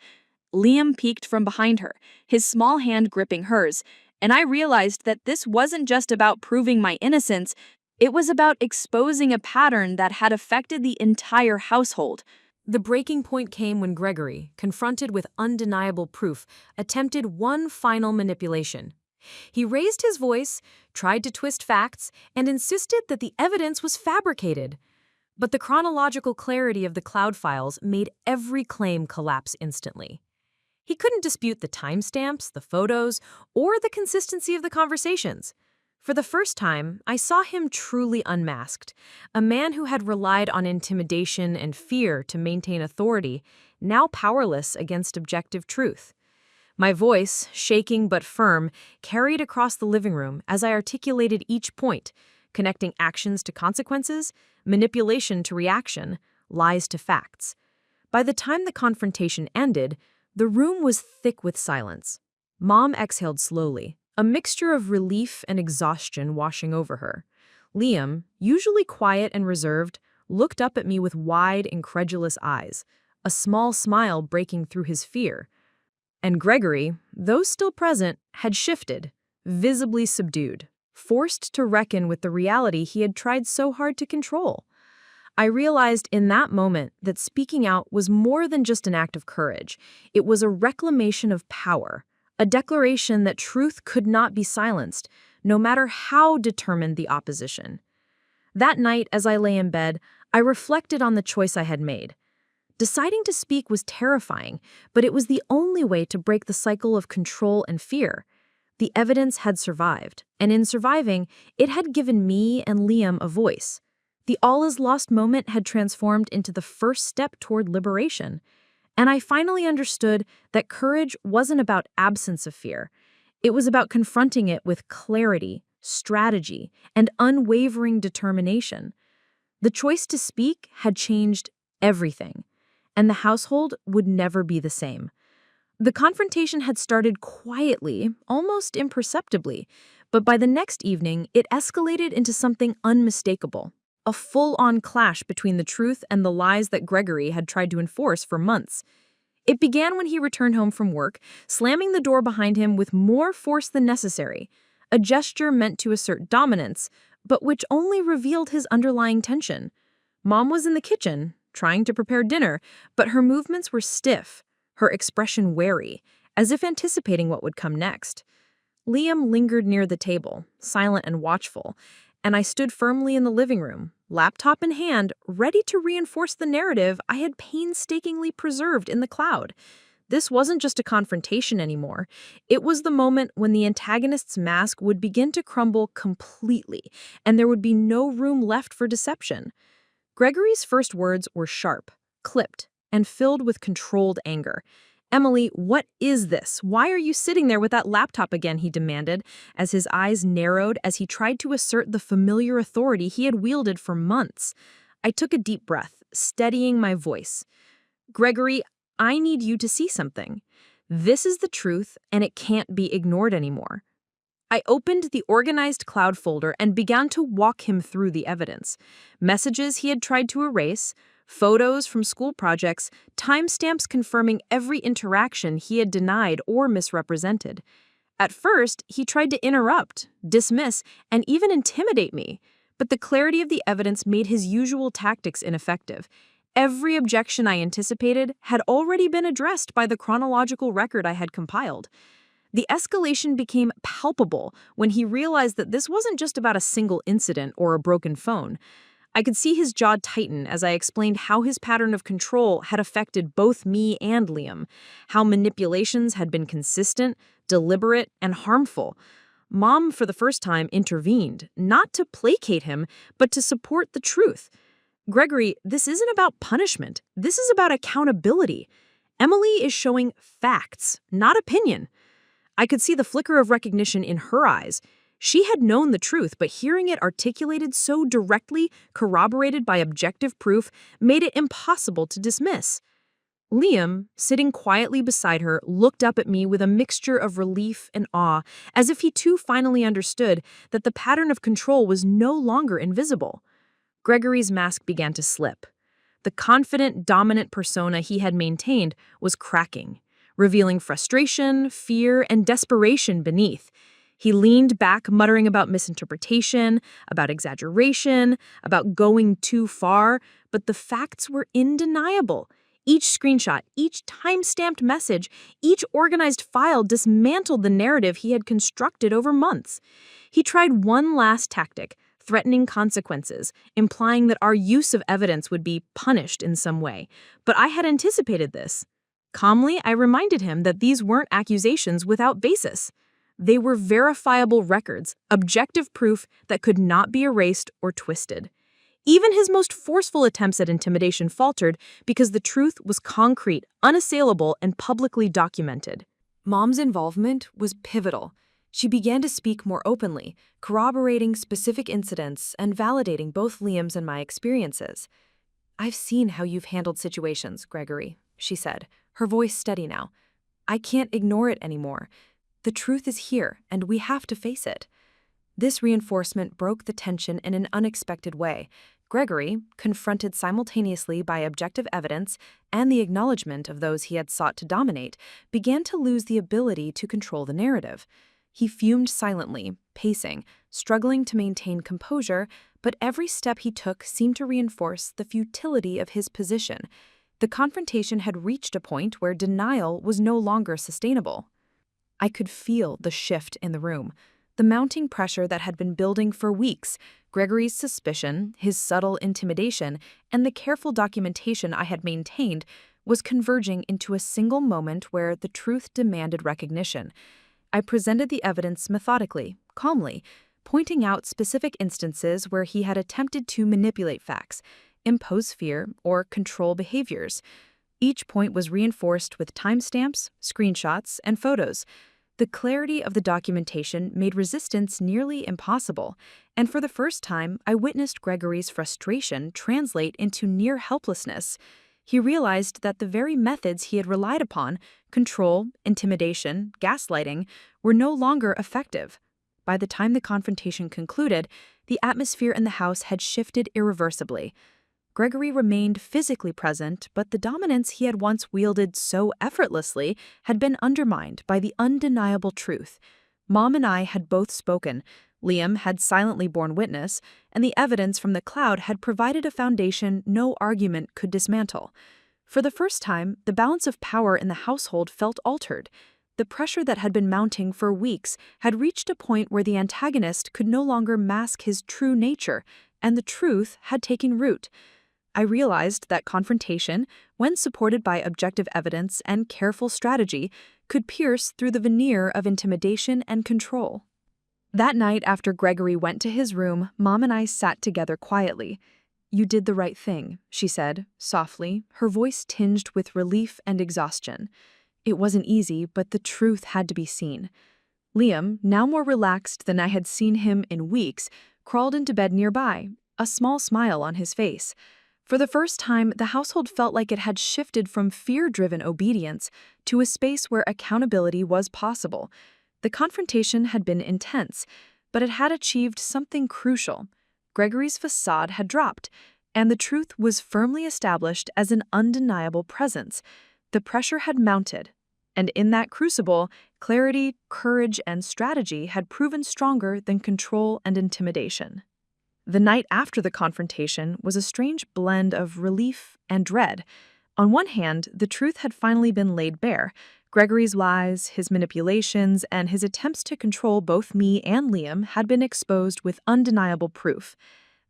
Liam peeked from behind her, his small hand gripping hers, and I realized that this wasn't just about proving my innocence, it was about exposing a pattern that had affected the entire household. The breaking point came when Gregory, confronted with undeniable proof, attempted one final manipulation. He raised his voice, tried to twist facts, and insisted that the evidence was fabricated. But the chronological clarity of the cloud files made every claim collapse instantly. He couldn't dispute the timestamps, the photos, or the consistency of the conversations. For the first time, I saw him truly unmasked, a man who had relied on intimidation and fear to maintain authority, now powerless against objective truth. My voice, shaking but firm, carried across the living room as I articulated each point, connecting actions to consequences, manipulation to reaction, lies to facts. By the time the confrontation ended, the room was thick with silence. Mom exhaled slowly, a mixture of relief and exhaustion washing over her. Liam, usually quiet and reserved, looked up at me with wide, incredulous eyes, a small smile breaking through his fear. And Gregory, though still present, had shifted, visibly subdued, forced to reckon with the reality he had tried so hard to control. I realized in that moment that speaking out was more than just an act of courage. It was a reclamation of power, a declaration that truth could not be silenced, no matter how determined the opposition. That night, as I lay in bed, I reflected on the choice I had made. Deciding to speak was terrifying, but it was the only way to break the cycle of control and fear. The evidence had survived, and in surviving, it had given me and Liam a voice. The all-is-lost moment had transformed into the first step toward liberation. And I finally understood that courage wasn't about absence of fear. It was about confronting it with clarity, strategy, and unwavering determination. The choice to speak had changed everything, and the household would never be the same. The confrontation had started quietly, almost imperceptibly, but by the next evening, it escalated into something unmistakable. A full-on clash between the truth and the lies that Gregory had tried to enforce for months. It began when he returned home from work, slamming the door behind him with more force than necessary, a gesture meant to assert dominance, but which only revealed his underlying tension. Mom was in the kitchen, trying to prepare dinner, but her movements were stiff, her expression wary, as if anticipating what would come next. Liam lingered near the table, silent and watchful, and I stood firmly in the living room, laptop in hand, ready to reinforce the narrative I had painstakingly preserved in the cloud. This wasn't just a confrontation anymore. It was the moment when the antagonist's mask would begin to crumble completely, and there would be no room left for deception. Gregory's first words were sharp, clipped, and filled with controlled anger. "Emily, what is this? Why are you sitting there with that laptop again?" he demanded, as his eyes narrowed as he tried to assert the familiar authority he had wielded for months. I took a deep breath, steadying my voice. "Gregory, I need you to see something. This is the truth, and it can't be ignored anymore." I opened the organized cloud folder and began to walk him through the evidence. Messages he had tried to erase, photos from school projects, timestamps confirming every interaction he had denied or misrepresented. At first, he tried to interrupt, dismiss, and even intimidate me, but the clarity of the evidence made his usual tactics ineffective. Every objection I anticipated had already been addressed by the chronological record I had compiled. The escalation became palpable when he realized that this wasn't just about a single incident or a broken phone. I could see his jaw tighten as I explained how his pattern of control had affected both me and Liam, how manipulations had been consistent, deliberate, and harmful. Mom, for the first time, intervened, not to placate him, but to support the truth. "Gregory, this isn't about punishment. This is about accountability. Emily is showing facts, not opinion." I could see the flicker of recognition in her eyes. She had known the truth, but hearing it articulated so directly, corroborated by objective proof, made it impossible to dismiss. Liam, sitting quietly beside her, looked up at me with a mixture of relief and awe, as if he too finally understood that the pattern of control was no longer invisible. Gregory's mask began to slip. The confident, dominant persona he had maintained was cracking, revealing frustration, fear, and desperation beneath. He leaned back, muttering about misinterpretation, about exaggeration, about going too far, but the facts were undeniable. Each screenshot, each time-stamped message, each organized file dismantled the narrative he had constructed over months. He tried one last tactic, threatening consequences, implying that our use of evidence would be punished in some way. But I had anticipated this. Calmly, I reminded him that these weren't accusations without basis. They were verifiable records, objective proof that could not be erased or twisted. Even his most forceful attempts at intimidation faltered because the truth was concrete, unassailable, and publicly documented. Mom's involvement was pivotal. She began to speak more openly, corroborating specific incidents and validating both Liam's and my experiences. "I've seen how you've handled situations, Gregory," she said, her voice steady now. "I can't ignore it anymore. The truth is here, and we have to face it." This reinforcement broke the tension in an unexpected way. Gregory, confronted simultaneously by objective evidence and the acknowledgement of those he had sought to dominate, began to lose the ability to control the narrative. He fumed silently, pacing, struggling to maintain composure, but every step he took seemed to reinforce the futility of his position. The confrontation had reached a point where denial was no longer sustainable. I could feel the shift in the room. The mounting pressure that had been building for weeks, Gregory's suspicion, his subtle intimidation, and the careful documentation I had maintained was converging into a single moment where the truth demanded recognition. I presented the evidence methodically, calmly, pointing out specific instances where he had attempted to manipulate facts, impose fear, or control behaviors. Each point was reinforced with timestamps, screenshots, and photos. The clarity of the documentation made resistance nearly impossible, and for the first time, I witnessed Gregory's frustration translate into near helplessness. He realized that the very methods he had relied upon, control, intimidation, gaslighting, were no longer effective. By the time the confrontation concluded, the atmosphere in the house had shifted irreversibly. Gregory remained physically present, but the dominance he had once wielded so effortlessly had been undermined by the undeniable truth. Mom and I had both spoken. Liam had silently borne witness, and the evidence from the cloud had provided a foundation no argument could dismantle. For the first time, the balance of power in the household felt altered. The pressure that had been mounting for weeks had reached a point where the antagonist could no longer mask his true nature, and the truth had taken root. I realized that confrontation, when supported by objective evidence and careful strategy, could pierce through the veneer of intimidation and control. That night after Gregory went to his room, Mom and I sat together quietly. "You did the right thing," she said, softly, her voice tinged with relief and exhaustion. "It wasn't easy, but the truth had to be seen." Liam, now more relaxed than I had seen him in weeks, crawled into bed nearby, a small smile on his face. For the first time, the household felt like it had shifted from fear-driven obedience to a space where accountability was possible. The confrontation had been intense, but it had achieved something crucial. Gregory's facade had dropped, and the truth was firmly established as an undeniable presence. The pressure had mounted, and in that crucible, clarity, courage, and strategy had proven stronger than control and intimidation. The night after the confrontation was a strange blend of relief and dread. On one hand, the truth had finally been laid bare. Gregory's lies, his manipulations, and his attempts to control both me and Liam had been exposed with undeniable proof.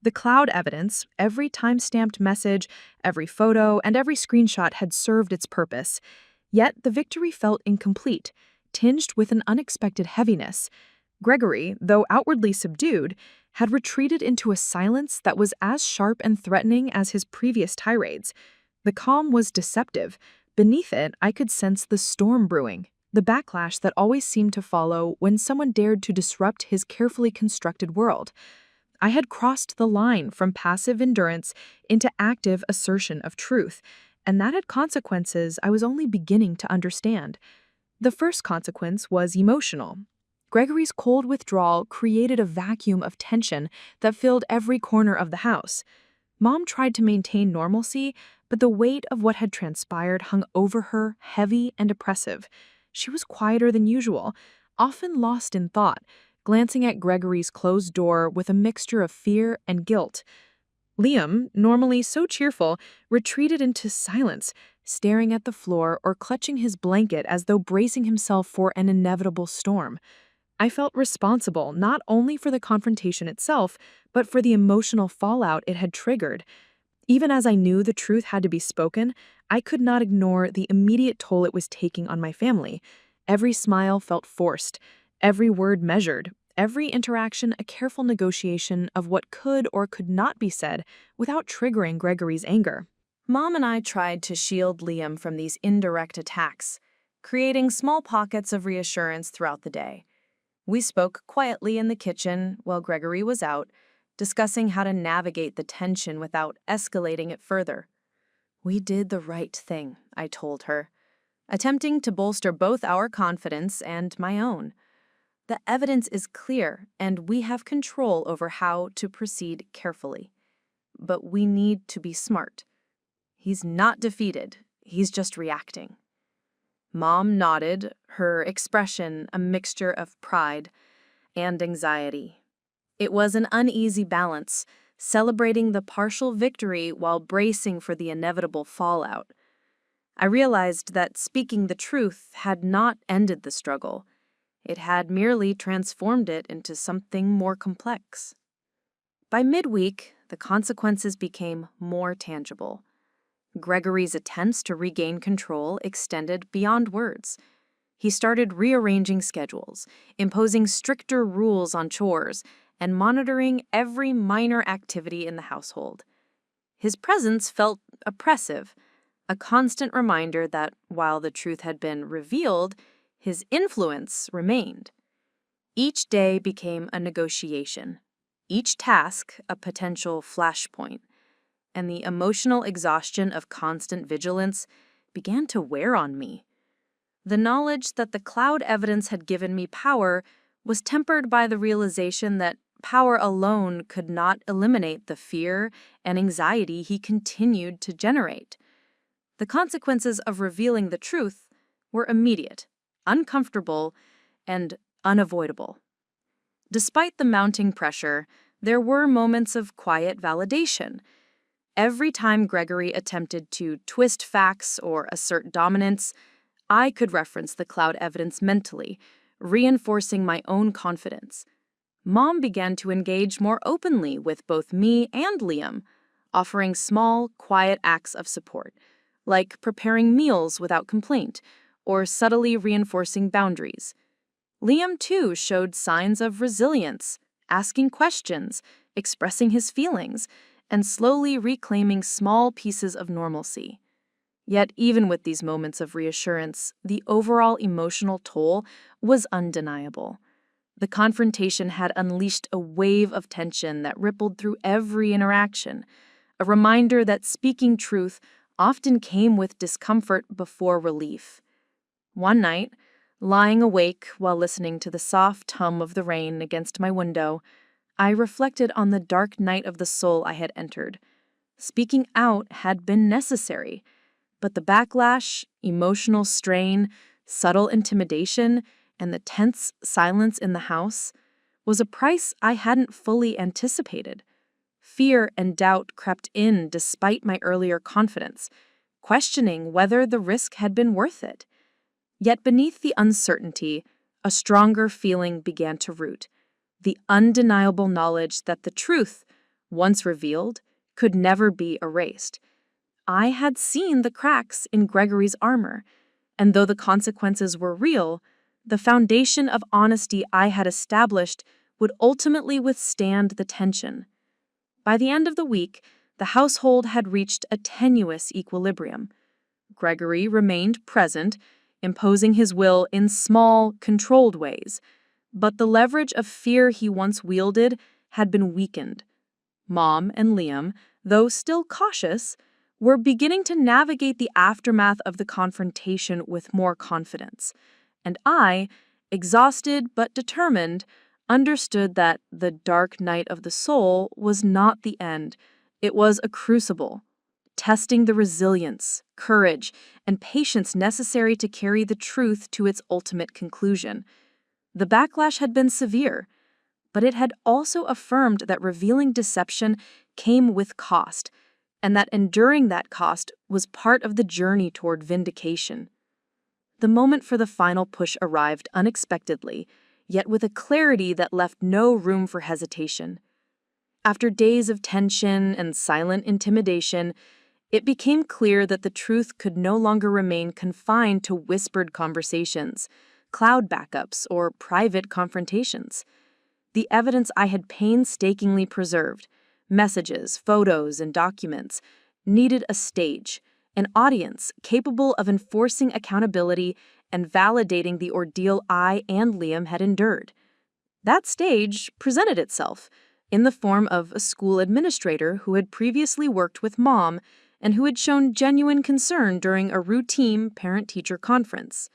The cloud evidence, every time-stamped message, every photo, and every screenshot had served its purpose. Yet the victory felt incomplete, tinged with an unexpected heaviness. Gregory, though outwardly subdued, had retreated into a silence that was as sharp and threatening as his previous tirades. The calm was deceptive. Beneath it, I could sense the storm brewing, the backlash that always seemed to follow when someone dared to disrupt his carefully constructed world. I had crossed the line from passive endurance into active assertion of truth, and that had consequences I was only beginning to understand. The first consequence was emotional. Gregory's cold withdrawal created a vacuum of tension that filled every corner of the house. Mom tried to maintain normalcy, but the weight of what had transpired hung over her, heavy and oppressive. She was quieter than usual, often lost in thought, glancing at Gregory's closed door with a mixture of fear and guilt. Liam, normally so cheerful, retreated into silence, staring at the floor or clutching his blanket as though bracing himself for an inevitable storm. I felt responsible not only for the confrontation itself, but for the emotional fallout it had triggered. Even as I knew the truth had to be spoken, I could not ignore the immediate toll it was taking on my family. Every smile felt forced, every word measured, every interaction a careful negotiation of what could or could not be said without triggering Gregory's anger. Mom and I tried to shield Liam from these indirect attacks, creating small pockets of reassurance throughout the day. We spoke quietly in the kitchen while Gregory was out, discussing how to navigate the tension without escalating it further. We did the right thing, I told her, attempting to bolster both our confidence and my own. The evidence is clear, and we have control over how to proceed carefully. But we need to be smart. He's not defeated, he's just reacting. Mom nodded, her expression a mixture of pride and anxiety. It was an uneasy balance, celebrating the partial victory while bracing for the inevitable fallout. I realized that speaking the truth had not ended the struggle. It had merely transformed it into something more complex. By midweek, the consequences became more tangible. Gregory's attempts to regain control extended beyond words. He started rearranging schedules, imposing stricter rules on chores, and monitoring every minor activity in the household. His presence felt oppressive, a constant reminder that while the truth had been revealed, his influence remained. Each day became a negotiation, each task a potential flashpoint, and the emotional exhaustion of constant vigilance began to wear on me. The knowledge that the cloud evidence had given me power was tempered by the realization that power alone could not eliminate the fear and anxiety he continued to generate. The consequences of revealing the truth were immediate, uncomfortable, and unavoidable. Despite the mounting pressure, there were moments of quiet validation. Every time Gregory attempted to twist facts or assert dominance, I could reference the cloud evidence mentally, reinforcing my own confidence. Mom began to engage more openly with both me and Liam, offering small, quiet acts of support, like preparing meals without complaint or subtly reinforcing boundaries. Liam, too, showed signs of resilience, asking questions, expressing his feelings, and slowly reclaiming small pieces of normalcy. Yet even with these moments of reassurance, the overall emotional toll was undeniable. The confrontation had unleashed a wave of tension that rippled through every interaction, a reminder that speaking truth often came with discomfort before relief. One night, lying awake while listening to the soft hum of the rain against my window, I reflected on the dark night of the soul I had entered. Speaking out had been necessary, but the backlash, emotional strain, subtle intimidation, and the tense silence in the house was a price I hadn't fully anticipated. Fear and doubt crept in despite my earlier confidence, questioning whether the risk had been worth it. Yet beneath the uncertainty, a stronger feeling began to root. The undeniable knowledge that the truth, once revealed, could never be erased. I had seen the cracks in Gregory's armor, and though the consequences were real, the foundation of honesty I had established would ultimately withstand the tension. By the end of the week, the household had reached a tenuous equilibrium. Gregory remained present, imposing his will in small, controlled ways, but the leverage of fear he once wielded had been weakened. Mom and Liam, though still cautious, were beginning to navigate the aftermath of the confrontation with more confidence. And I, exhausted but determined, understood that the dark night of the soul was not the end. It was a crucible, testing the resilience, courage, and patience necessary to carry the truth to its ultimate conclusion. The backlash had been severe, but it had also affirmed that revealing deception came with cost, and that enduring that cost was part of the journey toward vindication. The moment for the final push arrived unexpectedly, yet with a clarity that left no room for hesitation. After days of tension and silent intimidation, it became clear that the truth could no longer remain confined to whispered conversations, cloud backups, or private confrontations. The evidence I had painstakingly preserved, messages, photos, and documents, needed a stage, an audience capable of enforcing accountability and validating the ordeal I and Liam had endured. That stage presented itself in the form of a school administrator who had previously worked with Mom and who had shown genuine concern during a routine parent-teacher conference.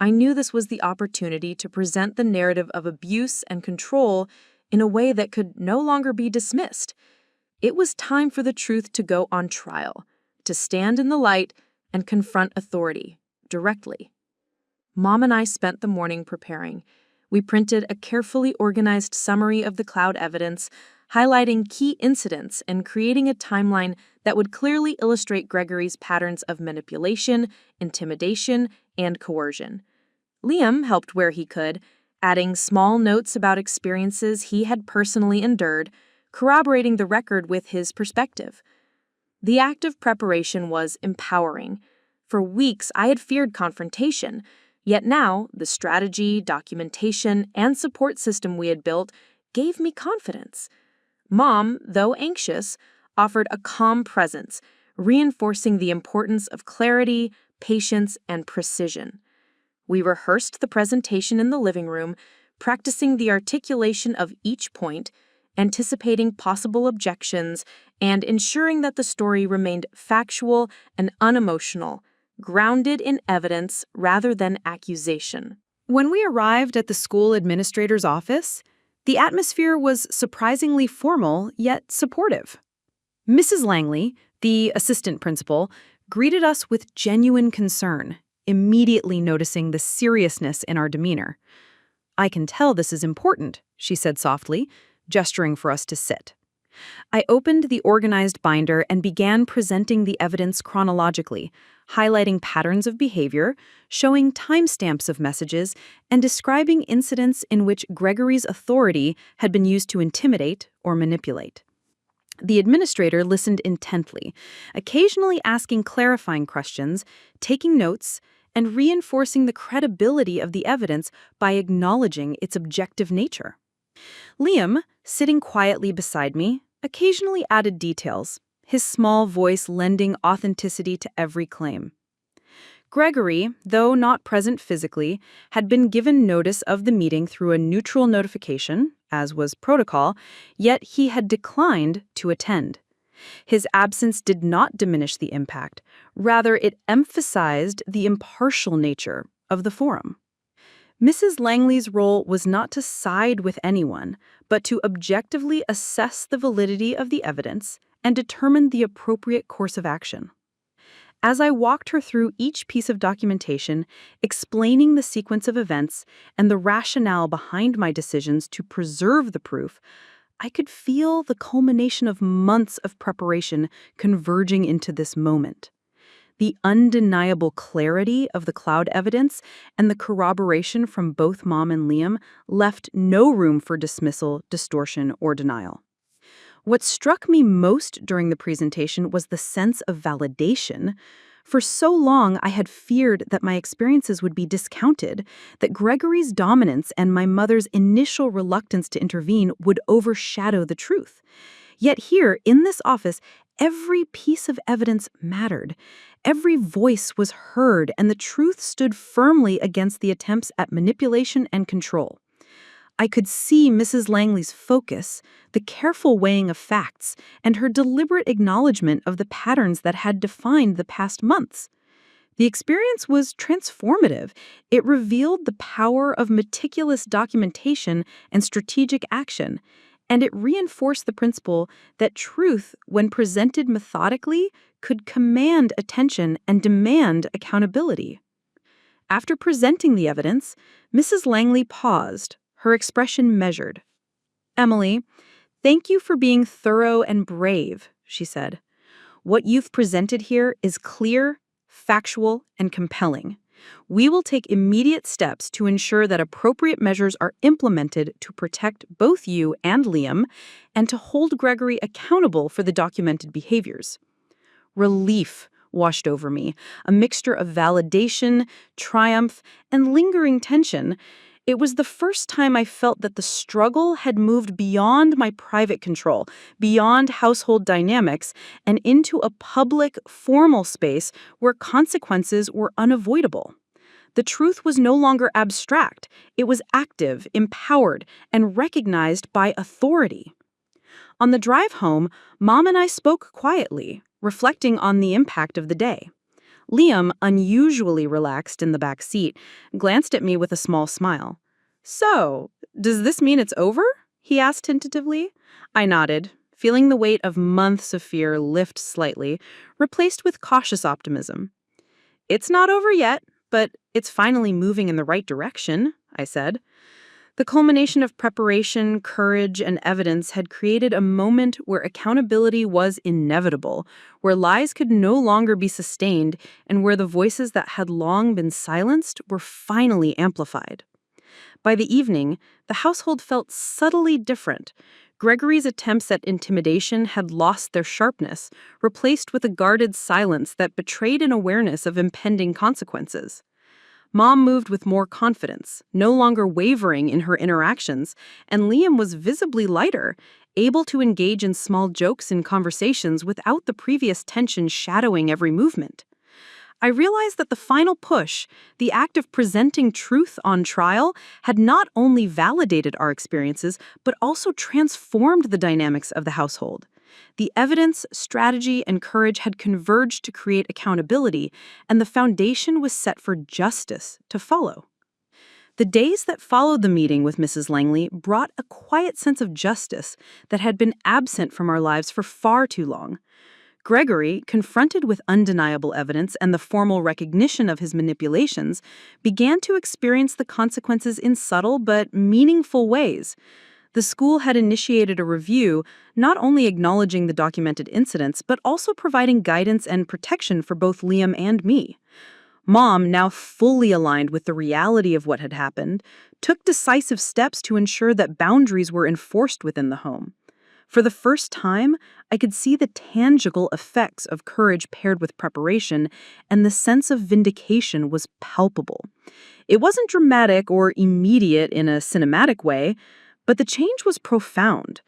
I knew this was the opportunity to present the narrative of abuse and control in a way that could no longer be dismissed. It was time for the truth to go on trial, to stand in the light and confront authority directly. Mom and I spent the morning preparing. We printed a carefully organized summary of the cloud evidence, highlighting key incidents and creating a timeline that would clearly illustrate Gregory's patterns of manipulation, intimidation, and coercion. Liam helped where he could, adding small notes about experiences he had personally endured, corroborating the record with his perspective. The act of preparation was empowering. For weeks, I had feared confrontation, yet now the strategy, documentation, and support system we had built gave me confidence. Mom, though anxious, offered a calm presence, reinforcing the importance of clarity, patience, and precision. We rehearsed the presentation in the living room, practicing the articulation of each point, anticipating possible objections, and ensuring that the story remained factual and unemotional, grounded in evidence rather than accusation. When we arrived at the school administrator's office, the atmosphere was surprisingly formal yet supportive. Mrs. Langley, the assistant principal, greeted us with genuine concern, immediately noticing the seriousness in our demeanor. "I can tell this is important," she said softly, gesturing for us to sit. I opened the organized binder and began presenting the evidence chronologically, highlighting patterns of behavior, showing timestamps of messages, and describing incidents in which Gregory's authority had been used to intimidate or manipulate. The administrator listened intently, occasionally asking clarifying questions, taking notes, and reinforcing the credibility of the evidence by acknowledging its objective nature. Liam, sitting quietly beside me, occasionally added details, his small voice lending authenticity to every claim. Gregory, though not present physically, had been given notice of the meeting through a neutral notification, as was protocol, yet he had declined to attend. His absence did not diminish the impact. Rather, it emphasized the impartial nature of the forum. Mrs. Langley's role was not to side with anyone, but to objectively assess the validity of the evidence and determine the appropriate course of action. As I walked her through each piece of documentation, explaining the sequence of events and the rationale behind my decisions to preserve the proof, I could feel the culmination of months of preparation converging into this moment. The undeniable clarity of the cloud evidence and the corroboration from both Mom and Liam left no room for dismissal, distortion, or denial. What struck me most during the presentation was the sense of validation. For so long, I had feared that my experiences would be discounted, that Gregory's dominance and my mother's initial reluctance to intervene would overshadow the truth. Yet here, in this office, every piece of evidence mattered. Every voice was heard, and the truth stood firmly against the attempts at manipulation and control. I could see Mrs. Langley's focus, the careful weighing of facts, and her deliberate acknowledgement of the patterns that had defined the past months. The experience was transformative. It revealed the power of meticulous documentation and strategic action, and it reinforced the principle that truth, when presented methodically, could command attention and demand accountability. After presenting the evidence, Mrs. Langley paused, her expression measured. "Emily, thank you for being thorough and brave," she said. "What you've presented here is clear, factual, and compelling. We will take immediate steps to ensure that appropriate measures are implemented to protect both you and Liam and to hold Gregory accountable for the documented behaviors." Relief washed over me, a mixture of validation, triumph, and lingering tension. It was the first time I felt that the struggle had moved beyond my private control, beyond household dynamics, and into a public, formal space where consequences were unavoidable. The truth was no longer abstract. It was active, empowered, and recognized by authority. On the drive home, Mom and I spoke quietly, reflecting on the impact of the day. Liam, unusually relaxed in the back seat, glanced at me with a small smile. "So, does this mean it's over?" he asked tentatively. I nodded, feeling the weight of months of fear lift slightly, replaced with cautious optimism. "It's not over yet, but it's finally moving in the right direction," I said. The culmination of preparation, courage, and evidence had created a moment where accountability was inevitable, where lies could no longer be sustained, and where the voices that had long been silenced were finally amplified. By the evening, the household felt subtly different. Gregory's attempts at intimidation had lost their sharpness, replaced with a guarded silence that betrayed an awareness of impending consequences. Mom moved with more confidence, no longer wavering in her interactions, and Liam was visibly lighter, able to engage in small jokes and conversations without the previous tension shadowing every movement. I realized that the final push, the act of presenting truth on trial, had not only validated our experiences, but also transformed the dynamics of the household. The evidence, strategy, and courage had converged to create accountability, and the foundation was set for justice to follow. The days that followed the meeting with Mrs. Langley brought a quiet sense of justice that had been absent from our lives for far too long. Gregory, confronted with undeniable evidence and the formal recognition of his manipulations, began to experience the consequences in subtle but meaningful ways. The school had initiated a review, not only acknowledging the documented incidents, but also providing guidance and protection for both Liam and me. Mom, now fully aligned with the reality of what had happened, took decisive steps to ensure that boundaries were enforced within the home. For the first time, I could see the tangible effects of courage paired with preparation, and the sense of vindication was palpable. It wasn't dramatic or immediate in a cinematic way, but the change was profound.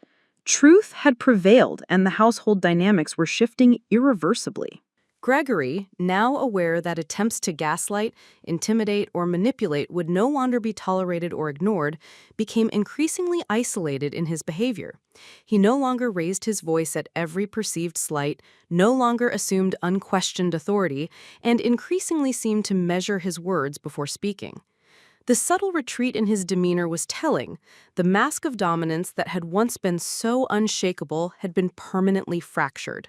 Truth had prevailed, and the household dynamics were shifting irreversibly. Gregory, now aware that attempts to gaslight, intimidate, or manipulate would no longer be tolerated or ignored, became increasingly isolated in his behavior. He no longer raised his voice at every perceived slight, no longer assumed unquestioned authority, and increasingly seemed to measure his words before speaking. The subtle retreat in his demeanor was telling. The mask of dominance that had once been so unshakable had been permanently fractured.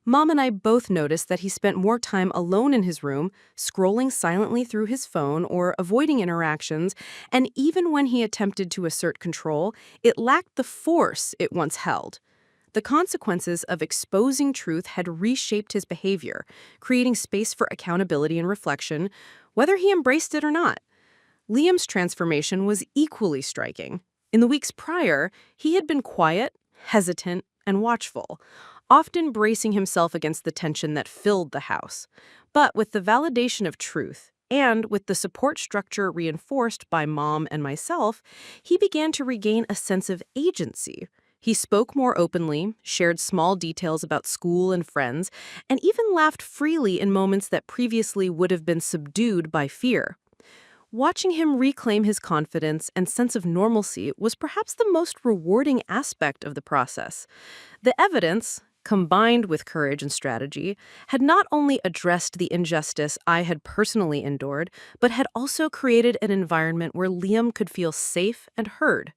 Mom and I both noticed that he spent more time alone in his room, scrolling silently through his phone or avoiding interactions, and even when he attempted to assert control, it lacked the force it once held. The consequences of exposing truth had reshaped his behavior, creating space for accountability and reflection, whether he embraced it or not. Liam's transformation was equally striking. In the weeks prior, he had been quiet, hesitant, and watchful, often bracing himself against the tension that filled the house. But with the validation of truth, and with the support structure reinforced by Mom and myself, he began to regain a sense of agency. He spoke more openly, shared small details about school and friends, and even laughed freely in moments that previously would have been subdued by fear. Watching him reclaim his confidence and sense of normalcy was perhaps the most rewarding aspect of the process. The evidence, combined with courage and strategy, had not only addressed the injustice I had personally endured, but had also created an environment where Liam could feel safe and heard.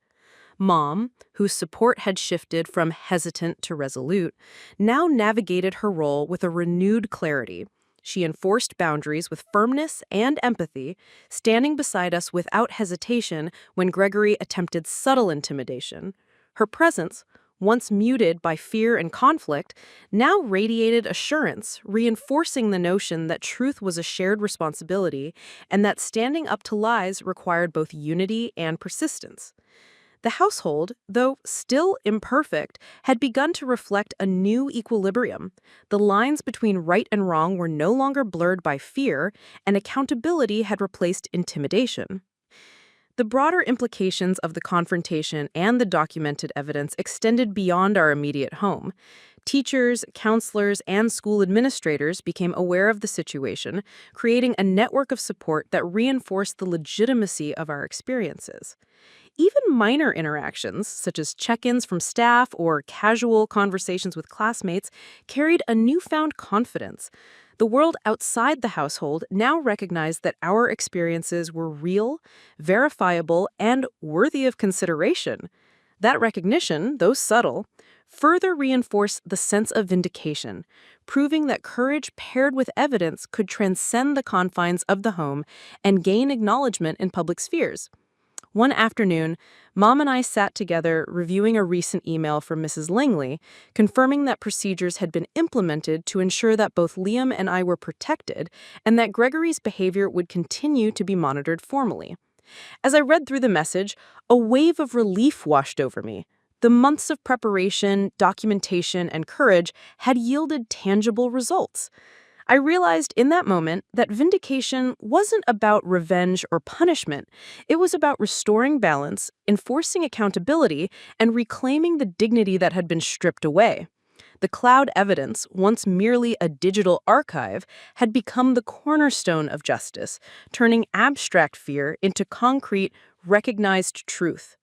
Mom, whose support had shifted from hesitant to resolute, now navigated her role with a renewed clarity. She enforced boundaries with firmness and empathy, standing beside us without hesitation when Gregory attempted subtle intimidation. Her presence, once muted by fear and conflict, now radiated assurance, reinforcing the notion that truth was a shared responsibility and that standing up to lies required both unity and persistence. The household, though still imperfect, had begun to reflect a new equilibrium. The lines between right and wrong were no longer blurred by fear, and accountability had replaced intimidation. The broader implications of the confrontation and the documented evidence extended beyond our immediate home. Teachers, counselors, and school administrators became aware of the situation, creating a network of support that reinforced the legitimacy of our experiences. Even minor interactions, such as check-ins from staff or casual conversations with classmates, carried a newfound confidence. The world outside the household now recognized that our experiences were real, verifiable, and worthy of consideration. That recognition, though subtle, further reinforced the sense of vindication, proving that courage paired with evidence could transcend the confines of the home and gain acknowledgement in public spheres. One afternoon, Mom and I sat together reviewing a recent email from Mrs. Langley, confirming that procedures had been implemented to ensure that both Liam and I were protected and that Gregory's behavior would continue to be monitored formally. As I read through the message, a wave of relief washed over me. The months of preparation, documentation, and courage had yielded tangible results. I realized in that moment that vindication wasn't about revenge or punishment. It was about restoring balance, enforcing accountability, and reclaiming the dignity that had been stripped away. The cloud evidence, once merely a digital archive, had become the cornerstone of justice, turning abstract fear into concrete, recognized truth.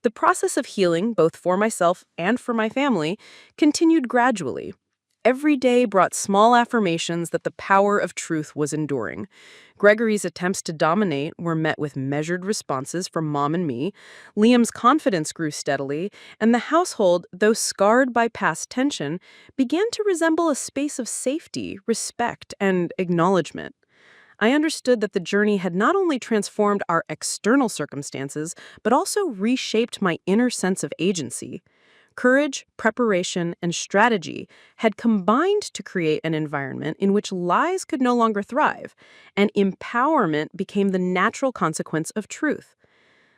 The process of healing, both for myself and for my family, continued gradually. Every day brought small affirmations that the power of truth was enduring. Gregory's attempts to dominate were met with measured responses from Mom and me. Liam's confidence grew steadily, and the household, though scarred by past tension, began to resemble a space of safety, respect, and acknowledgement. I understood that the journey had not only transformed our external circumstances, but also reshaped my inner sense of agency. Courage, preparation, and strategy had combined to create an environment in which lies could no longer thrive, and empowerment became the natural consequence of truth.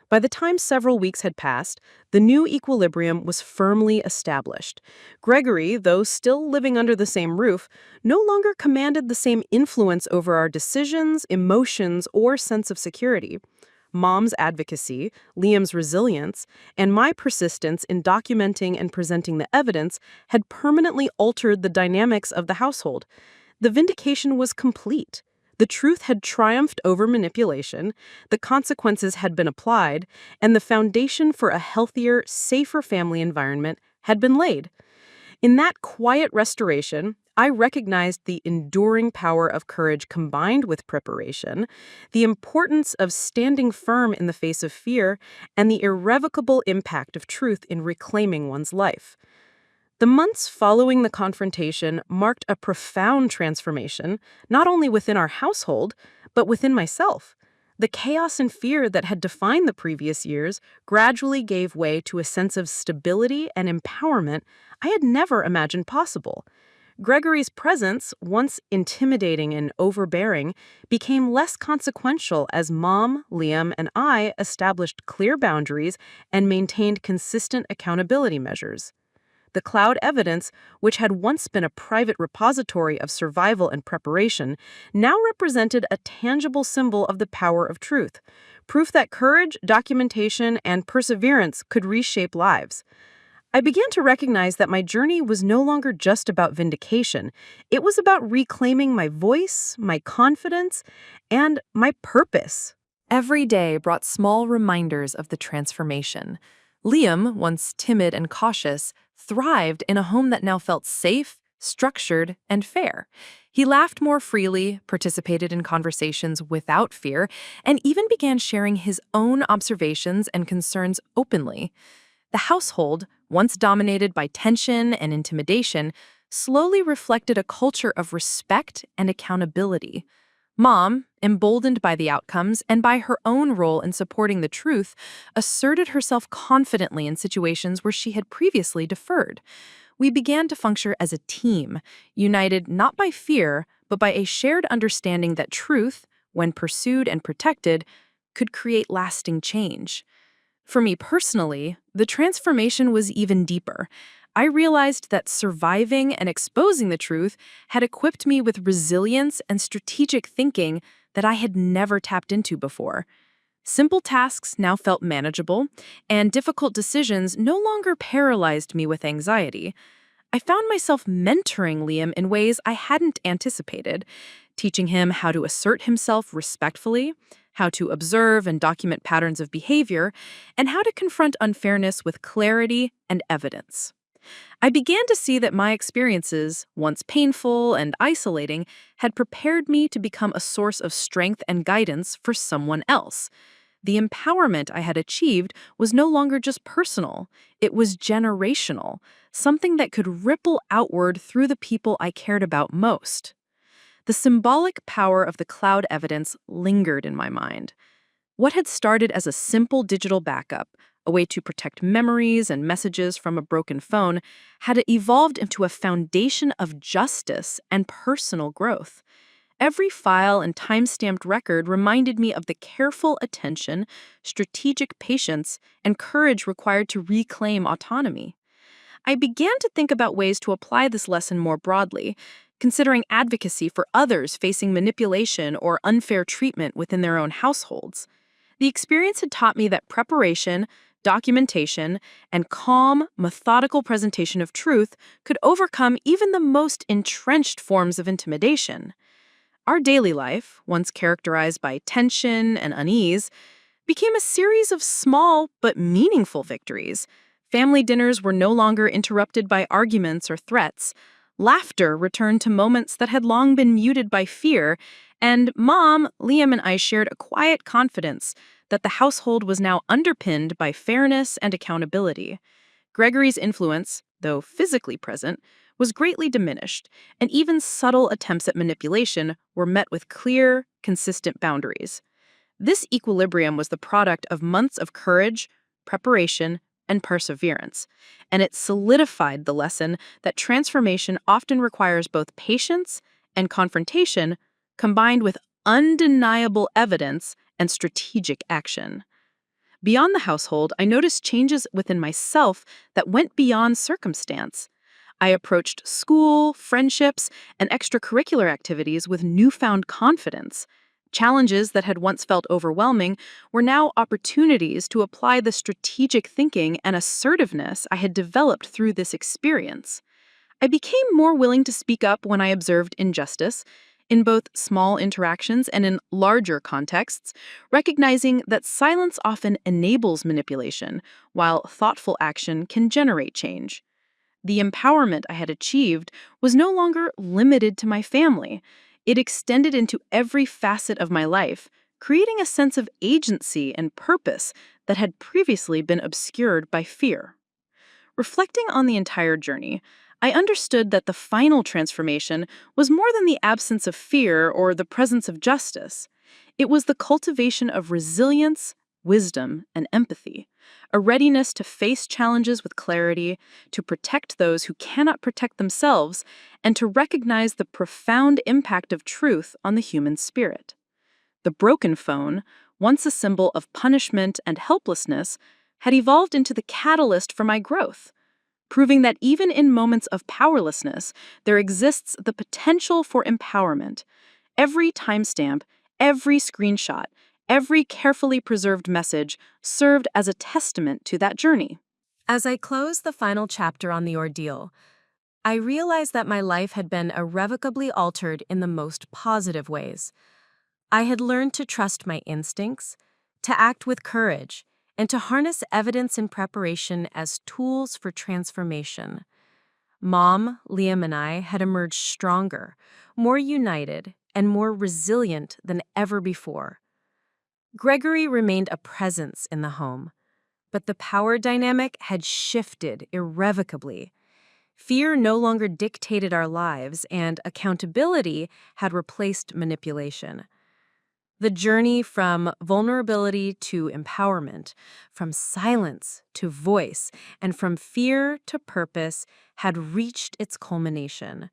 By the time several weeks had passed, the new equilibrium was firmly established. Gregory, though still living under the same roof, no longer commanded the same influence over our decisions, emotions, or sense of security. Mom's advocacy, Liam's resilience, and my persistence in documenting and presenting the evidence had permanently altered the dynamics of the household. The vindication was complete. The truth had triumphed over manipulation, the consequences had been applied, and the foundation for a healthier, safer family environment had been laid. In that quiet restoration, I recognized the enduring power of courage combined with preparation, the importance of standing firm in the face of fear, and the irrevocable impact of truth in reclaiming one's life. The months following the confrontation marked a profound transformation, not only within our household, but within myself. The chaos and fear that had defined the previous years gradually gave way to a sense of stability and empowerment I had never imagined possible. Gregory's presence, once intimidating and overbearing, became less consequential as Mom, Liam, and I established clear boundaries and maintained consistent accountability measures. The cloud evidence, which had once been a private repository of survival and preparation, now represented a tangible symbol of the power of truth, proof that courage, documentation, and perseverance could reshape lives. I began to recognize that my journey was no longer just about vindication. It was about reclaiming my voice, my confidence, and my purpose. Every day brought small reminders of the transformation. Liam, once timid and cautious, thrived in a home that now felt safe, structured, and fair. He laughed more freely, participated in conversations without fear, and even began sharing his own observations and concerns openly. The household, once dominated by tension and intimidation, slowly reflected a culture of respect and accountability. Mom, emboldened by the outcomes and by her own role in supporting the truth, asserted herself confidently in situations where she had previously deferred. We began to function as a team, united not by fear, but by a shared understanding that truth, when pursued and protected, could create lasting change. For me personally, the transformation was even deeper. I realized that surviving and exposing the truth had equipped me with resilience and strategic thinking that I had never tapped into before. Simple tasks now felt manageable, and difficult decisions no longer paralyzed me with anxiety. I found myself mentoring Liam in ways I hadn't anticipated, teaching him how to assert himself respectfully, how to observe and document patterns of behavior, and how to confront unfairness with clarity and evidence. I began to see that my experiences, once painful and isolating, had prepared me to become a source of strength and guidance for someone else. The empowerment I had achieved was no longer just personal, it was generational, something that could ripple outward through the people I cared about most. The symbolic power of the cloud evidence lingered in my mind. What had started as a simple digital backup, a way to protect memories and messages from a broken phone, had evolved into a foundation of justice and personal growth. Every file and time-stamped record reminded me of the careful attention, strategic patience, and courage required to reclaim autonomy. I began to think about ways to apply this lesson more broadly, considering advocacy for others facing manipulation or unfair treatment within their own households. The experience had taught me that preparation, documentation, and calm, methodical presentation of truth could overcome even the most entrenched forms of intimidation. Our daily life, once characterized by tension and unease, became a series of small but meaningful victories. Family dinners were no longer interrupted by arguments or threats. Laughter returned to moments that had long been muted by fear, and Mom, Liam, and I shared a quiet confidence that the household was now underpinned by fairness and accountability. Gregory's influence, though physically present, was greatly diminished, and even subtle attempts at manipulation were met with clear, consistent boundaries. This equilibrium was the product of months of courage, preparation, and perseverance, and it solidified the lesson that transformation often requires both patience and confrontation, combined with undeniable evidence and strategic action. Beyond the household, I noticed changes within myself that went beyond circumstance. I approached school, friendships, and extracurricular activities with newfound confidence. Challenges that had once felt overwhelming were now opportunities to apply the strategic thinking and assertiveness I had developed through this experience. I became more willing to speak up when I observed injustice, in both small interactions and in larger contexts, recognizing that silence often enables manipulation, while thoughtful action can generate change. The empowerment I had achieved was no longer limited to my family. It extended into every facet of my life, creating a sense of agency and purpose that had previously been obscured by fear. Reflecting on the entire journey, I understood that the final transformation was more than the absence of fear or the presence of justice. It was the cultivation of resilience, wisdom, and empathy, a readiness to face challenges with clarity, to protect those who cannot protect themselves, and to recognize the profound impact of truth on the human spirit. The broken phone, once a symbol of punishment and helplessness, had evolved into the catalyst for my growth, proving that even in moments of powerlessness, there exists the potential for empowerment. Every timestamp, every screenshot, every carefully preserved message served as a testament to that journey. As I closed the final chapter on the ordeal, I realized that my life had been irrevocably altered in the most positive ways. I had learned to trust my instincts, to act with courage, and to harness evidence and preparation as tools for transformation. Mom, Liam, and I had emerged stronger, more united, and more resilient than ever before. Gregory remained a presence in the home, but the power dynamic had shifted irrevocably. Fear no longer dictated our lives, and accountability had replaced manipulation. The journey from vulnerability to empowerment, from silence to voice, and from fear to purpose had reached its culmination.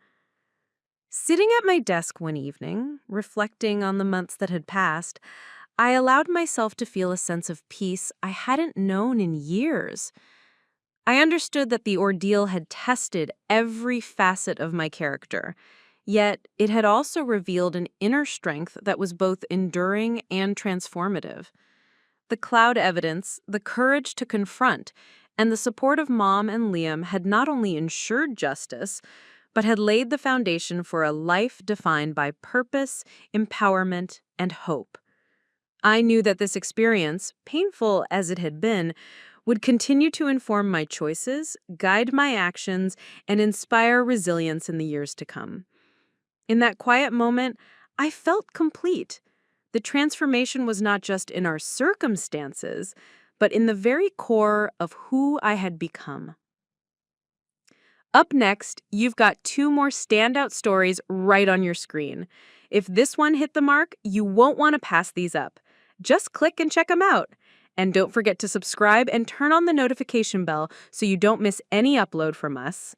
Sitting at my desk one evening, reflecting on the months that had passed, I allowed myself to feel a sense of peace I hadn't known in years. I understood that the ordeal had tested every facet of my character, yet it had also revealed an inner strength that was both enduring and transformative. The cloud evidence, the courage to confront, and the support of Mom and Liam had not only ensured justice, but had laid the foundation for a life defined by purpose, empowerment, and hope. I knew that this experience, painful as it had been, would continue to inform my choices, guide my actions, and inspire resilience in the years to come. In that quiet moment, I felt complete. The transformation was not just in our circumstances, but in the very core of who I had become. Up next, you've got 2 more standout stories right on your screen. If this one hit the mark, you won't want to pass these up. Just click and check them out. And don't forget to subscribe and turn on the notification bell so you don't miss any upload from us.